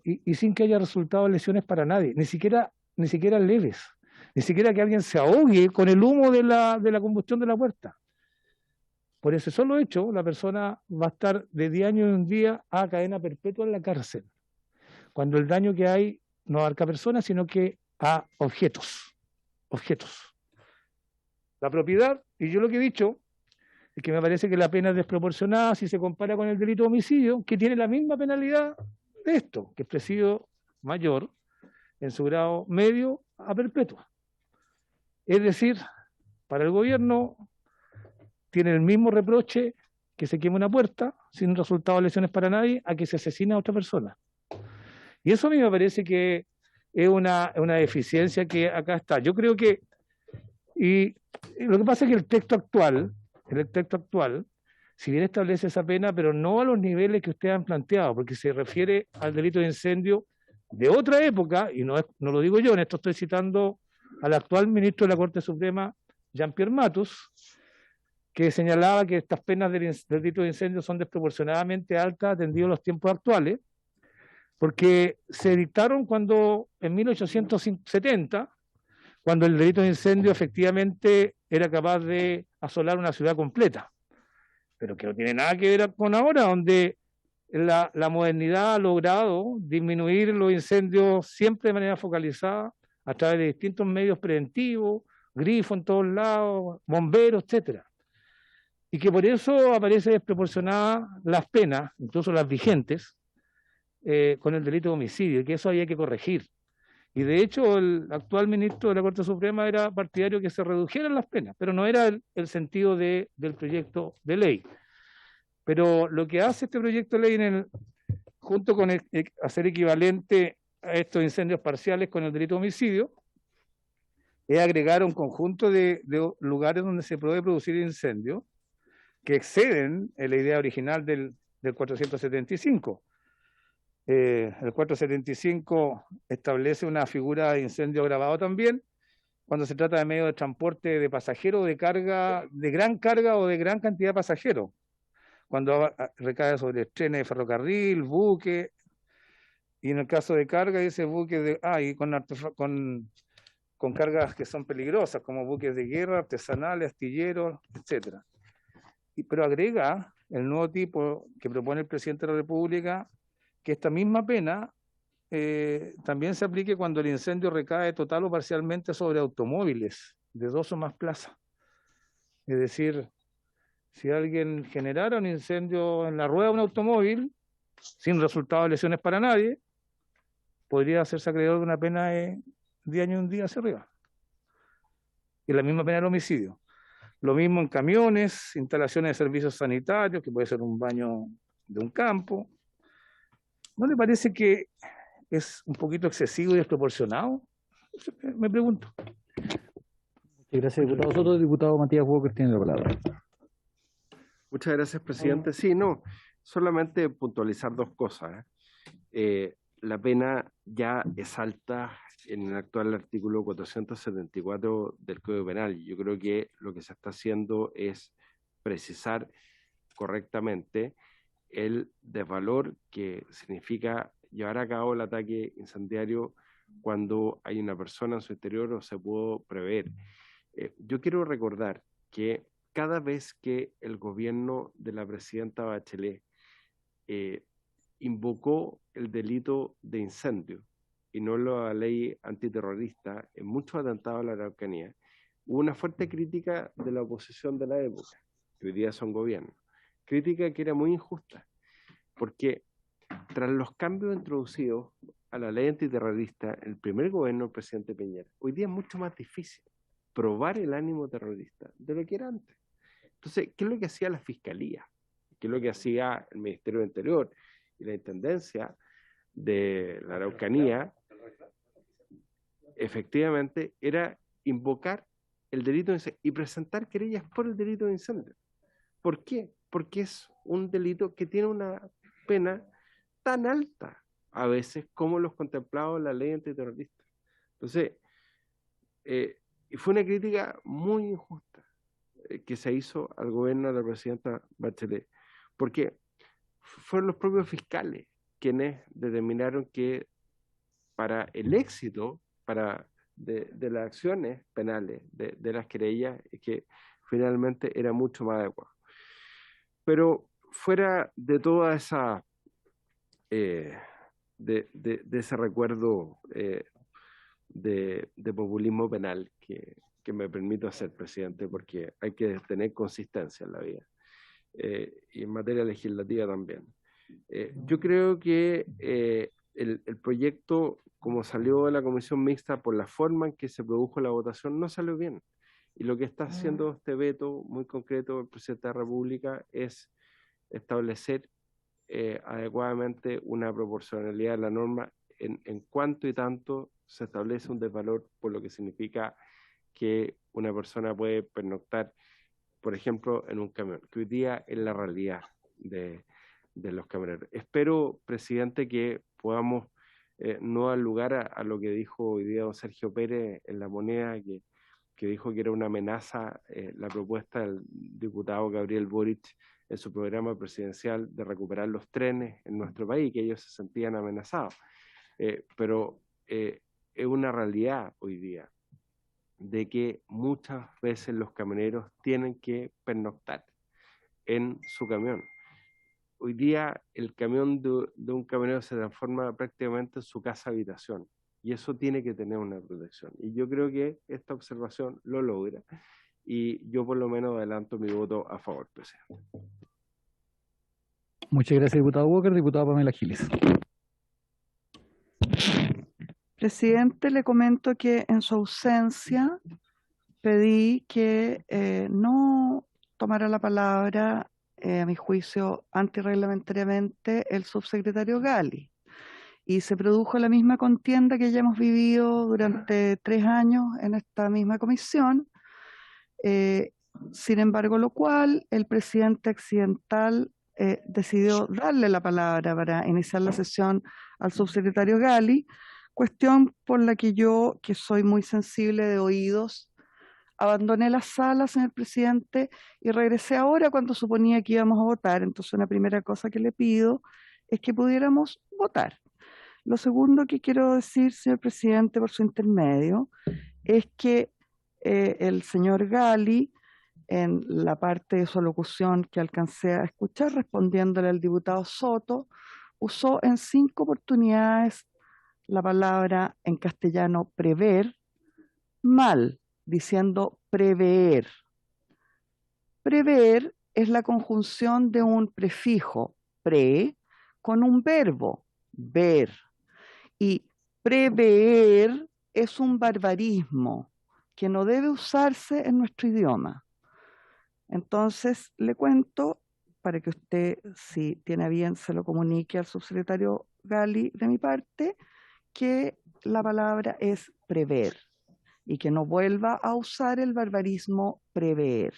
y sin que haya resultado lesiones para nadie, ni siquiera leves, ni siquiera que alguien se ahogue con el humo de la combustión de la puerta. Por ese solo hecho, la persona va a estar de 10 años y un día a cadena perpetua en la cárcel, cuando el daño que hay no abarca a personas, sino que a objetos. La propiedad, y yo lo que he dicho, es que me parece que la pena es desproporcionada si se compara con el delito de homicidio, que tiene la misma penalidad de esto, que es presidio mayor en su grado medio a perpetua. Es decir, para el gobierno tiene el mismo reproche que se queme una puerta sin resultado de lesiones para nadie a que se asesina a otra persona. Y eso a mí me parece que es una deficiencia que acá está. Yo creo que, y lo que pasa es que el texto actual, si bien establece esa pena, pero no a los niveles que ustedes han planteado, porque se refiere al delito de incendio de otra época, y no lo digo yo, en esto estoy citando al actual ministro de la Corte Suprema, Jean-Pierre Matus, que señalaba que estas penas del delito de incendio son desproporcionadamente altas atendidos los tiempos actuales, porque se dictaron en 1870, cuando el delito de incendio efectivamente era capaz de asolar una ciudad completa, pero que no tiene nada que ver con ahora, donde la modernidad ha logrado disminuir los incendios siempre de manera focalizada a través de distintos medios preventivos, grifos en todos lados, bomberos, etcétera. Y que por eso aparece desproporcionadas las penas, incluso las vigentes, con el delito de homicidio, y que eso había que corregir. Y de hecho el actual ministro de la Corte Suprema era partidario que se redujeran las penas, pero no era el sentido del proyecto de ley. Pero lo que hace este proyecto de ley, junto con hacer equivalente a estos incendios parciales con el delito de homicidio, es agregar un conjunto de lugares donde se puede producir incendios que exceden la idea original del 475. El 475 establece una figura de incendio agravado también cuando se trata de medios de transporte de pasajeros, de carga, de gran carga o de gran cantidad de pasajeros, cuando recae sobre trenes de ferrocarril, buques, y en el caso de carga dice buques y con cargas que son peligrosas, como buques de guerra, artesanales, astilleros, etcétera. Pero agrega el nuevo tipo que propone el presidente de la República, que esta misma pena también se aplique cuando el incendio recae total o parcialmente sobre automóviles de 2 o más plazas. Es decir, si alguien generara un incendio en la rueda de un automóvil, sin resultado de lesiones para nadie, podría hacerse acreedor de una pena de 10 años y un día hacia arriba. Y la misma pena del homicidio. Lo mismo en camiones, instalaciones de servicios sanitarios, que puede ser un baño de un campo. ¿No le parece que es un poquito excesivo y desproporcionado? Me pregunto. Muchas gracias, diputado Soto. Diputado Matías Walker tiene la palabra. Muchas gracias, presidente. Sí, no, solamente puntualizar dos cosas. La pena ya es alta en el actual artículo 474 del Código Penal. Yo creo que lo que se está haciendo es precisar correctamente el desvalor que significa llevar a cabo el ataque incendiario cuando hay una persona en su interior o se pudo prever. Yo quiero recordar que cada vez que el gobierno de la presidenta Bachelet invocó el delito de incendio y no la ley antiterrorista en muchos atentados a la Araucanía, hubo una fuerte crítica de la oposición de la época, que hoy día son gobierno, crítica que era muy injusta, porque tras los cambios introducidos a la ley antiterrorista, el primer gobierno del presidente Piñera, hoy día es mucho más difícil probar el ánimo terrorista de lo que era antes. Entonces, ¿qué es lo que hacía la Fiscalía? ¿Qué es lo que hacía el Ministerio del Interior y la Intendencia de la Araucanía? Efectivamente, era invocar el delito de incendio y presentar querellas por el delito de incendio. ¿Por qué? Porque es un delito que tiene una pena tan alta a veces como los contemplados en la ley antiterrorista. Entonces, y fue una crítica muy injusta que se hizo al gobierno de la presidenta Bachelet, porque fueron los propios fiscales quienes determinaron que para el éxito de las acciones penales, de las querellas, que finalmente era mucho más adecuado. Pero fuera de toda esa de ese recuerdo de populismo penal que me permito hacer, presidente, porque hay que tener consistencia en la vida y en materia legislativa también. Yo creo que el proyecto, como salió de la comisión mixta por la forma en que se produjo la votación, no salió bien. Y lo que está haciendo este veto muy concreto del presidente de la República es establecer adecuadamente una proporcionalidad de la norma en cuanto y tanto se establece un desvalor, por lo que significa que una persona puede pernoctar, por ejemplo, en un camión, que hoy día es la realidad de los camioneros. Espero, presidente, que podamos no dar lugar a lo que dijo hoy día don Sergio Pérez en La Moneda, que dijo que era una amenaza la propuesta del diputado Gabriel Boric en su programa presidencial de recuperar los trenes en nuestro país, que ellos se sentían amenazados. Pero es una realidad hoy día de que muchas veces los camioneros tienen que pernoctar en su camión. Hoy día el camión de un camionero se transforma prácticamente en su casa habitación y eso tiene que tener una protección. Y yo creo que esta observación lo logra y yo por lo menos adelanto mi voto a favor, presidente. Muchas gracias, diputado Walker. Diputada Pamela Giles. Presidente, le comento que en su ausencia pedí que no tomara la palabra, a mi juicio, antirreglamentariamente el subsecretario Gali. Y se produjo la misma contienda que ya hemos vivido durante 3 años en esta misma comisión. Sin embargo, lo cual el presidente accidental decidió darle la palabra para iniciar la sesión al subsecretario Gali, cuestión por la que yo, que soy muy sensible de oídos, abandoné la sala, señor presidente, y regresé ahora cuando suponía que íbamos a votar. Entonces, una primera cosa que le pido es que pudiéramos votar. Lo segundo que quiero decir, señor presidente, por su intermedio, es que el señor Gali, en la parte de su alocución que alcancé a escuchar, respondiéndole al diputado Soto, usó en 5 oportunidades la palabra en castellano prever mal, diciendo prever. Prever es la conjunción de un prefijo, pre, con un verbo, ver. Y prever es un barbarismo que no debe usarse en nuestro idioma. Entonces, le cuento, para que usted, si tiene a bien, se lo comunique al subsecretario Gali de mi parte, que la palabra es prever y que no vuelva a usar el barbarismo prever.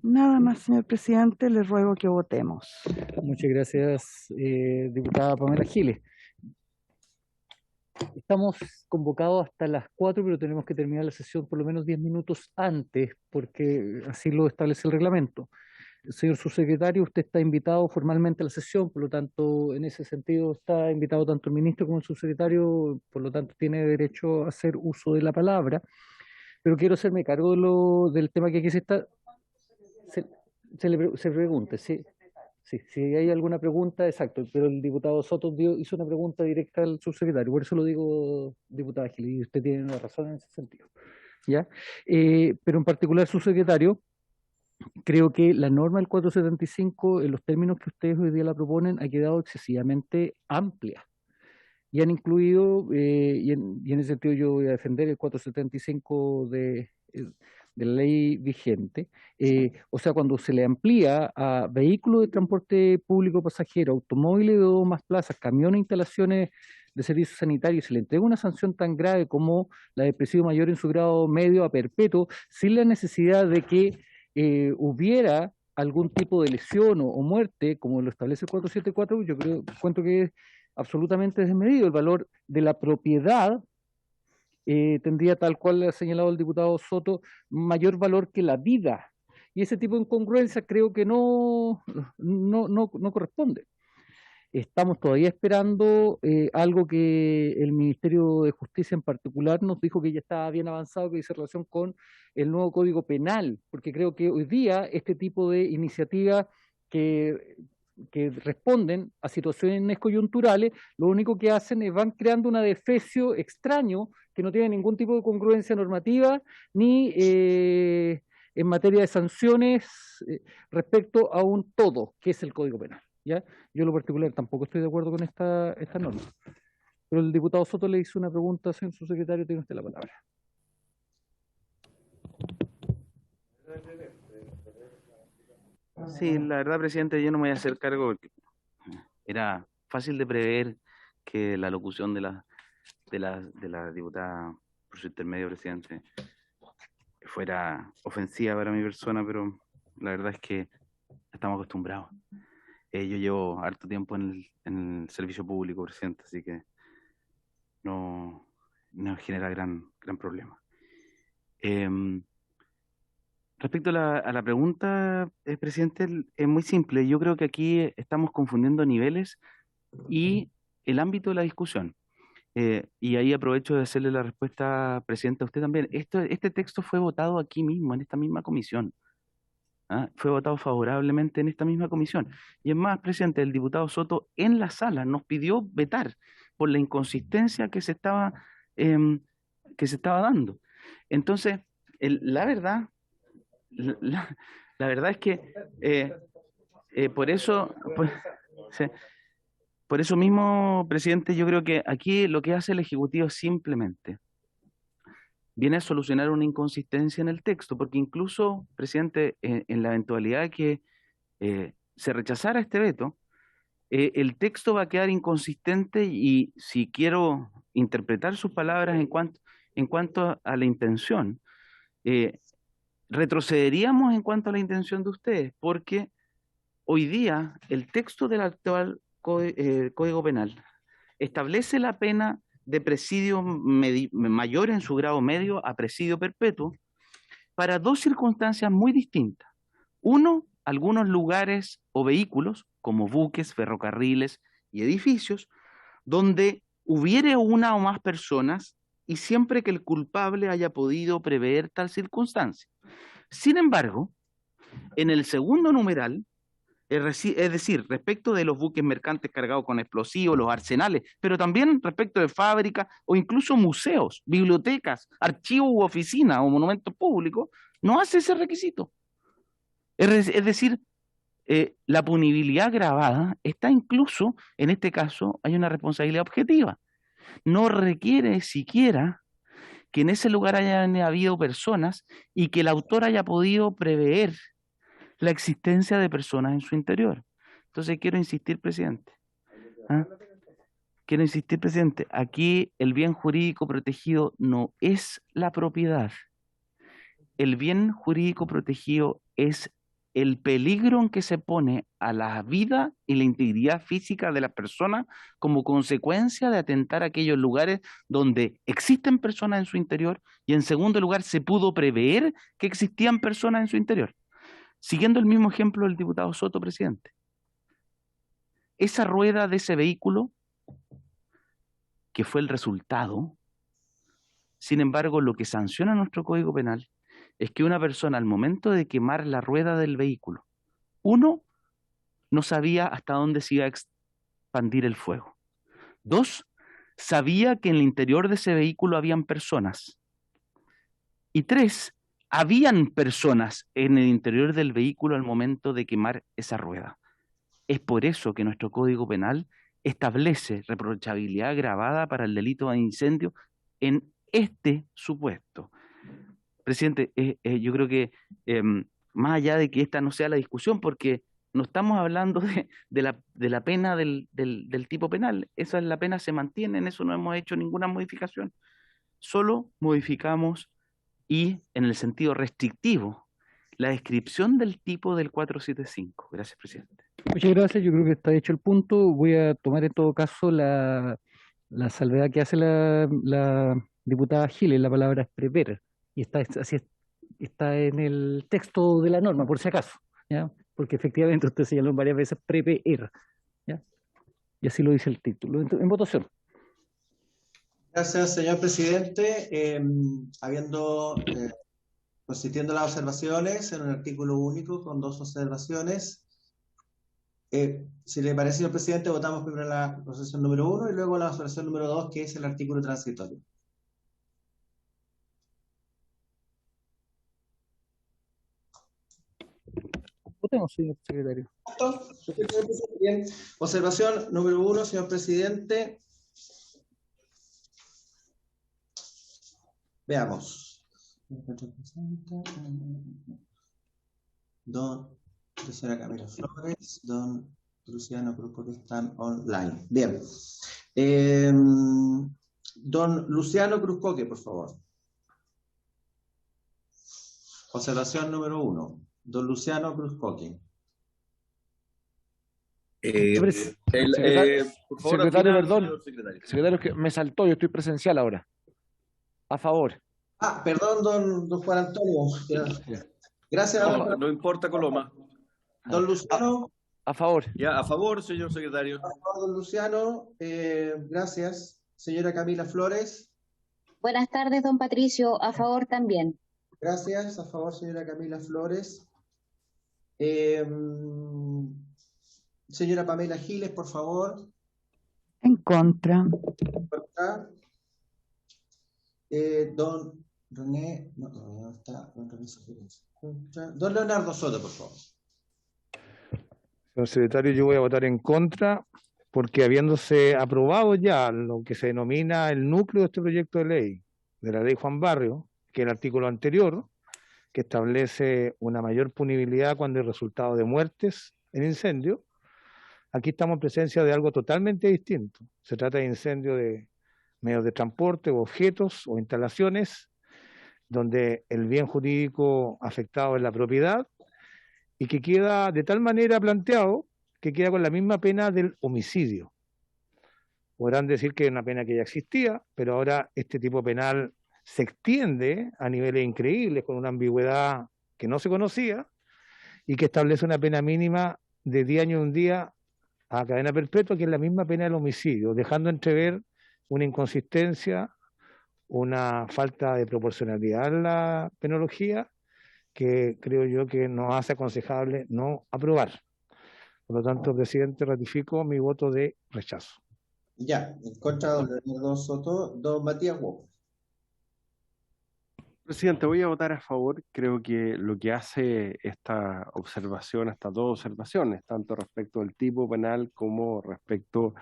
Nada más, señor presidente, le ruego que votemos. Muchas gracias, diputada Pamela Giles. Estamos convocados hasta las 4, pero tenemos que terminar la sesión por lo menos 10 minutos antes, porque así lo establece el reglamento. Señor subsecretario, usted está invitado formalmente a la sesión, por lo tanto, en ese sentido está invitado tanto el ministro como el subsecretario, por lo tanto tiene derecho a hacer uso de la palabra. Pero quiero hacerme cargo del tema que aquí se está... Se pregunte, sí. Sí, si hay alguna pregunta, exacto, pero el diputado Soto hizo una pregunta directa al subsecretario, por eso lo digo, diputada Gil, y usted tiene una razón en ese sentido. ¿Ya? Pero en particular, subsecretario, creo que la norma del 475, en los términos que ustedes hoy día la proponen, ha quedado excesivamente amplia. Y han incluido, y en ese sentido yo voy a defender el 475 de la ley vigente, o sea, cuando se le amplía a vehículos de transporte público pasajero, automóviles de 2 o más plazas, camiones e instalaciones de servicios sanitarios, se le entrega una sanción tan grave como la de presidio mayor en su grado medio a perpetuo, sin la necesidad de que hubiera algún tipo de lesión o muerte, como lo establece el 474, yo encuentro que es absolutamente desmedido. El valor de la propiedad tendría, tal cual ha señalado el diputado Soto, mayor valor que la vida. Y ese tipo de incongruencia creo que no corresponde. Estamos todavía esperando algo que el Ministerio de Justicia en particular nos dijo que ya estaba bien avanzado, que dice relación con el nuevo Código Penal, porque creo que hoy día este tipo de iniciativas que responden a situaciones coyunturales, lo único que hacen es van creando un adefesio extraño que no tiene ningún tipo de congruencia normativa ni en materia de sanciones respecto a un todo, que es el Código Penal. ¿Ya? Yo en lo particular tampoco estoy de acuerdo con esta norma. Pero el diputado Soto le hizo una pregunta, señor subsecretario, tiene usted la palabra. Sí, la verdad, presidente, yo no me voy a hacer cargo porque era fácil de prever que la locución de la diputada, por su intermedio, presidente, fuera ofensiva para mi persona, pero la verdad es que estamos acostumbrados. Yo llevo harto tiempo en el servicio público, presidente, así que no genera gran problema. Respecto a la pregunta, presidente, es muy simple. Yo creo que aquí estamos confundiendo niveles y el ámbito de la discusión. Y ahí aprovecho de hacerle la respuesta, presidente, a usted también. Este texto fue votado aquí mismo, en esta misma comisión. Fue votado favorablemente en esta misma comisión. Y es más, presidente, el diputado Soto en la sala nos pidió vetar por la inconsistencia que se estaba dando. Entonces, la verdad es que por eso mismo, presidente, yo creo que aquí lo que hace el Ejecutivo simplemente viene a solucionar una inconsistencia en el texto, porque incluso, presidente, en la eventualidad de que se rechazara este veto, el texto va a quedar inconsistente y si quiero interpretar sus palabras en cuanto a la intención, retrocederíamos en cuanto a la intención de ustedes, porque hoy día el texto del actual Código Penal establece la pena de presidio mayor en su grado medio a presidio perpetuo para 2 circunstancias muy distintas. Uno, algunos lugares o vehículos, como buques, ferrocarriles y edificios, donde hubiere una o más personas y siempre que el culpable haya podido prever tal circunstancia. Sin embargo, en el segundo numeral Es decir, respecto de los buques mercantes cargados con explosivos, los arsenales, pero también respecto de fábricas o incluso museos, bibliotecas, archivos u oficinas o monumentos públicos, no hace ese requisito. Es decir, la punibilidad agravada está incluso, en este caso, hay una responsabilidad objetiva. No requiere siquiera que en ese lugar hayan habido personas y que el autor haya podido prever la existencia de personas en su interior. Entonces quiero insistir, presidente. ¿Ah? Quiero insistir, presidente, aquí el bien jurídico protegido no es la propiedad. El bien jurídico protegido es el peligro en que se pone a la vida y la integridad física de las personas como consecuencia de atentar a aquellos lugares donde existen personas en su interior y en segundo lugar se pudo prever que existían personas en su interior. Siguiendo el mismo ejemplo del diputado Soto, presidente. Esa rueda de ese vehículo, que fue el resultado, sin embargo, lo que sanciona nuestro Código Penal es que una persona al momento de quemar la rueda del vehículo, uno, no sabía hasta dónde se iba a expandir el fuego. Dos, sabía que en el interior de ese vehículo habían personas. Y tres, habían personas en el interior del vehículo al momento de quemar esa rueda. Es por eso que nuestro Código Penal establece reprochabilidad agravada para el delito de incendio en este supuesto. Presidente, yo creo que más allá de que esta no sea la discusión, porque no estamos hablando de la pena del tipo penal, esa es la pena, se mantiene, en eso no hemos hecho ninguna modificación, solo modificamos y en el sentido restrictivo la descripción del tipo del 475. Gracias, presidente. Muchas gracias, yo creo que está hecho el punto. Voy a tomar en todo caso la salvedad que hace la diputada Giles, la palabra es prever, y está en el texto de la norma, por si acaso, ¿ya? Porque efectivamente usted señaló varias veces prever, ¿ya? Y así lo dice el título. En votación. Gracias, señor presidente. Consistiendo las observaciones en un artículo único con dos observaciones, si le parece, señor presidente, votamos primero la observación número 1 y luego la observación número 2, que es el artículo transitorio. Votemos, señor secretario. Bien. Observación número 1, señor presidente. Veamos. La señora Camila Flores, don Luciano Cruz, que están online. Bien. Don Luciano Cruzcoque, por favor. Observación número 1. Don Luciano Cruzcoque. Por favor, secretario, final, perdón. señor secretario. Secretario, que me saltó, yo estoy presencial ahora. A favor. Perdón, don Juan Antonio. Gracias. No importa, Coloma. Don Luciano. A favor. Ya, a favor, señor secretario. A favor, don Luciano. Gracias. Señora Camila Flores. Buenas tardes, don Patricio. A favor también. Gracias. A favor, señora Camila Flores. Señora Pamela Giles, por favor. En contra. Don René, no está, don René Sugerencia. Don Leonardo Soto, por favor. Señor secretario, yo voy a votar en contra porque habiéndose aprobado ya lo que se denomina el núcleo de este proyecto de ley, de la ley Juan Barrio, que es el artículo anterior, que establece una mayor punibilidad cuando hay resultado de muertes en incendio, aquí estamos en presencia de algo totalmente distinto. Se trata de incendio de medios de transporte o objetos o instalaciones donde el bien jurídico afectado es la propiedad y que queda de tal manera planteado que queda con la misma pena del homicidio. Podrán decir que es una pena que ya existía, pero ahora este tipo penal se extiende a niveles increíbles con una ambigüedad que no se conocía y que establece una pena mínima de 10 años y un día a cadena perpetua, que es la misma pena del homicidio, dejando entrever una inconsistencia, una falta de proporcionalidad en la penología que creo yo que nos hace aconsejable no aprobar. Por lo tanto, presidente, ratifico mi voto de rechazo. Ya, en contra de don Leonardo Soto, don Matías Walker. Presidente, voy a votar a favor. Creo que lo que hace esta observación, estas dos observaciones, tanto respecto del tipo penal como respecto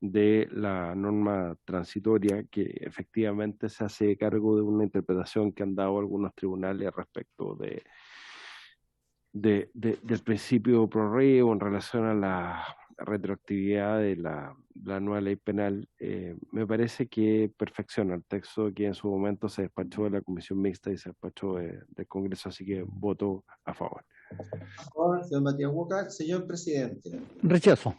de la norma transitoria, que efectivamente se hace cargo de una interpretación que han dado algunos tribunales respecto del principio pro reo en relación a la retroactividad de la nueva ley penal. Me parece que perfecciona el texto que en su momento se despachó de la Comisión Mixta y se despachó del Congreso, así que voto a favor. A favor, señor Matías Walker. Señor presidente. Rechazo.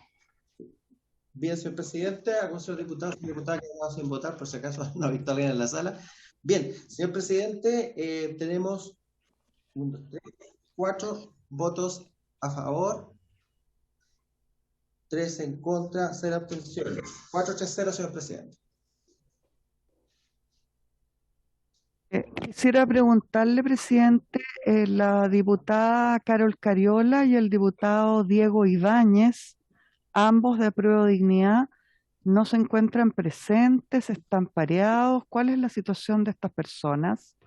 Bien, señor presidente, a señor diputado y diputada que ha quedado sin votar, por si acaso no ha visto alguien en la sala. Bien, señor presidente, tenemos 1, 2, 3, 4 votos a favor, 3 en contra, 0 abstenciones. 4-3-0, señor presidente. Quisiera preguntarle, presidente, la diputada Carol Cariola y el diputado Diego Ibáñez, ambos de Apruebo Dignidad, no se encuentran presentes, están pareados. ¿Cuál es la situación de estas personas,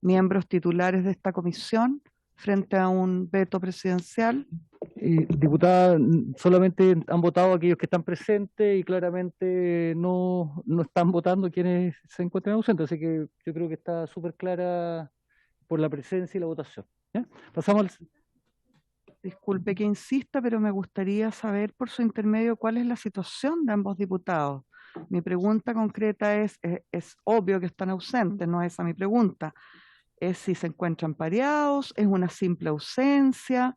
miembros titulares de esta comisión, frente a un veto presidencial? Diputada, solamente han votado aquellos que están presentes y claramente no están votando quienes se encuentran ausentes, así que yo creo que está súper clara por la presencia y la votación. ¿Ya? Pasamos al... Disculpe que insista, pero me gustaría saber por su intermedio cuál es la situación de ambos diputados. Mi pregunta concreta es obvio que están ausentes, no es esa mi pregunta. Es si se encuentran pareados, es una simple ausencia,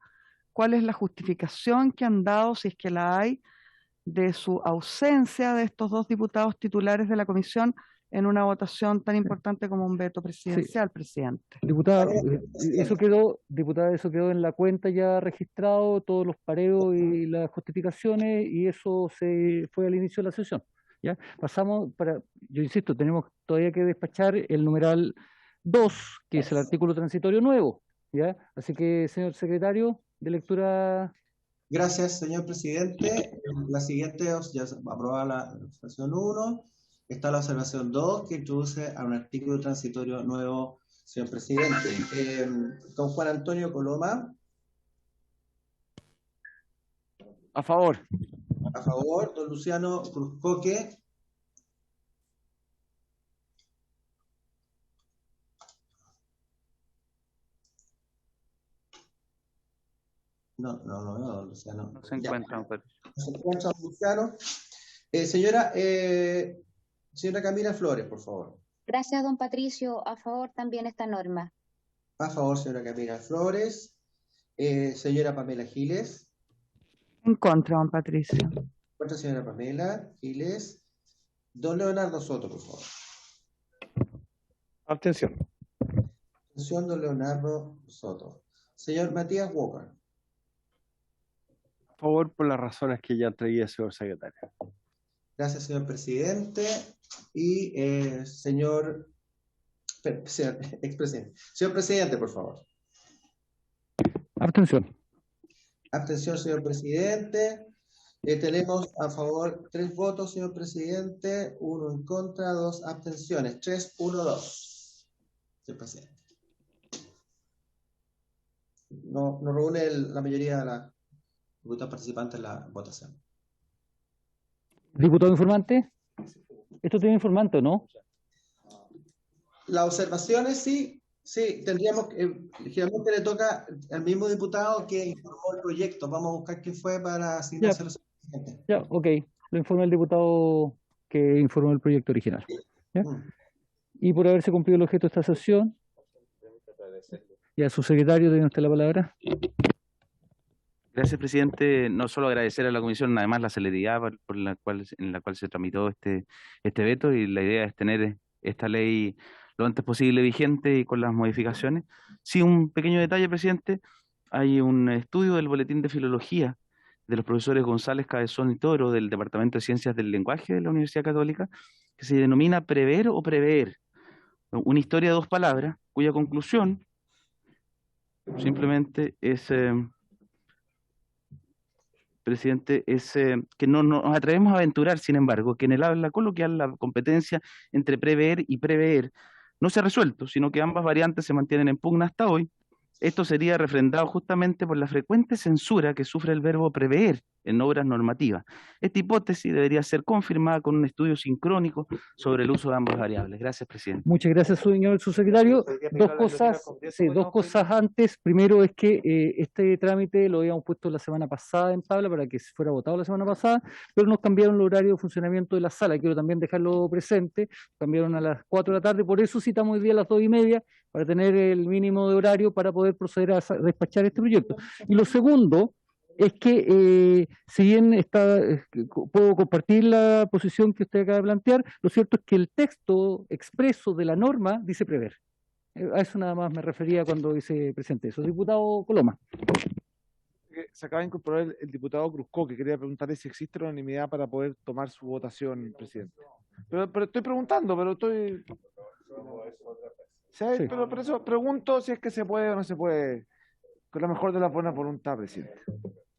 cuál es la justificación que han dado, si es que la hay, de su ausencia de estos dos diputados titulares de la comisión en una votación tan importante como un veto presidencial, presidente. Diputada, eso quedó en la cuenta ya registrado, todos los pareos y las justificaciones, y eso se fue al inicio de la sesión. ¿Ya? Pasamos yo insisto, tenemos todavía que despachar el numeral 2, que es el artículo transitorio nuevo. ¿Ya? Así que, señor secretario, de lectura. Gracias, señor presidente. La siguiente, ya aprobada la observación 1. Está la observación 2, que introduce a un artículo transitorio nuevo, señor presidente. Don Juan Antonio Coloma. A favor. A favor. Don Luciano Cruzcoque. No veo, don Luciano. No se encuentra, don Patricio. No se encuentra, don Luciano. Señora Camila Flores, por favor. Gracias, don Patricio. A favor también esta norma. A favor, señora Camila Flores. Señora Pamela Giles. En contra, don Patricio. Contra, señora Pamela Giles. Don Leonardo Soto, por favor. Abstención. Abstención, don Leonardo Soto. Señor Matías Walker. A favor por las razones que ya traía el señor secretario. Gracias, señor presidente. Y señor expresidente. Señor presidente, por favor. Abstención. Abstención, señor presidente. Tenemos a favor 3 votos, señor presidente, 1 en contra, 2 abstenciones. 3, 1, 2. Señor presidente. No reúne la mayoría de las diputados participantes en la votación. Diputado informante. ¿Esto tiene informante o no? Las observaciones sí, tendríamos que, generalmente le toca al mismo diputado que informó el proyecto. Vamos a buscar quién fue para asignarse a los presidentes. Ya, ok. Lo informa el diputado que informó el proyecto original. ¿Ya? Y por haberse cumplido el objeto de esta sesión, y a su secretario, tiene usted la palabra. Gracias, presidente. No solo agradecer a la comisión, además la celeridad en la cual se tramitó este veto, y la idea es tener esta ley lo antes posible vigente y con las modificaciones. Sí, un pequeño detalle, presidente. Hay un estudio del Boletín de Filología de los profesores González, Cabezón y Toro del Departamento de Ciencias del Lenguaje de la Universidad Católica, que se denomina Prever o Prever, una historia de 2 palabras, cuya conclusión simplemente es presidente, es que no nos atrevemos a aventurar, sin embargo, que en el habla coloquial la competencia entre prever y prever no se ha resuelto, sino que ambas variantes se mantienen en pugna hasta hoy. Esto sería refrendado justamente por la frecuente censura que sufre el verbo prever en obras normativas. Esta hipótesis debería ser confirmada con un estudio sincrónico sobre el uso de ambas variables. Gracias, presidente. Muchas gracias, señor subsecretario. Dos cosas antes. Primero es que este trámite lo habíamos puesto la semana pasada en tabla para que fuera votado la semana pasada, pero nos cambiaron el horario de funcionamiento de la sala. Quiero también dejarlo presente. Cambiaron a las 4 de la tarde, por eso citamos hoy día a las 2:30 para tener el mínimo de horario para poder proceder a despachar este proyecto. Y lo segundo es que, si bien puedo compartir la posición que usted acaba de plantear, lo cierto es que el texto expreso de la norma dice prever. A eso nada más me refería cuando dice presente eso. Diputado Coloma. Se acaba de incorporar el diputado Cruzco, que quería preguntarle si existe la unanimidad para poder tomar su votación, presidente. Pero estoy preguntando, Sí, pero por eso pregunto si es que se puede o no se puede, con la mejor de las buenas voluntades, presidente.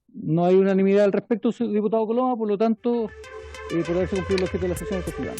No hay unanimidad al respecto, diputado Coloma, por lo tanto, por haberse cumplido el objeto de la sesión constitucional.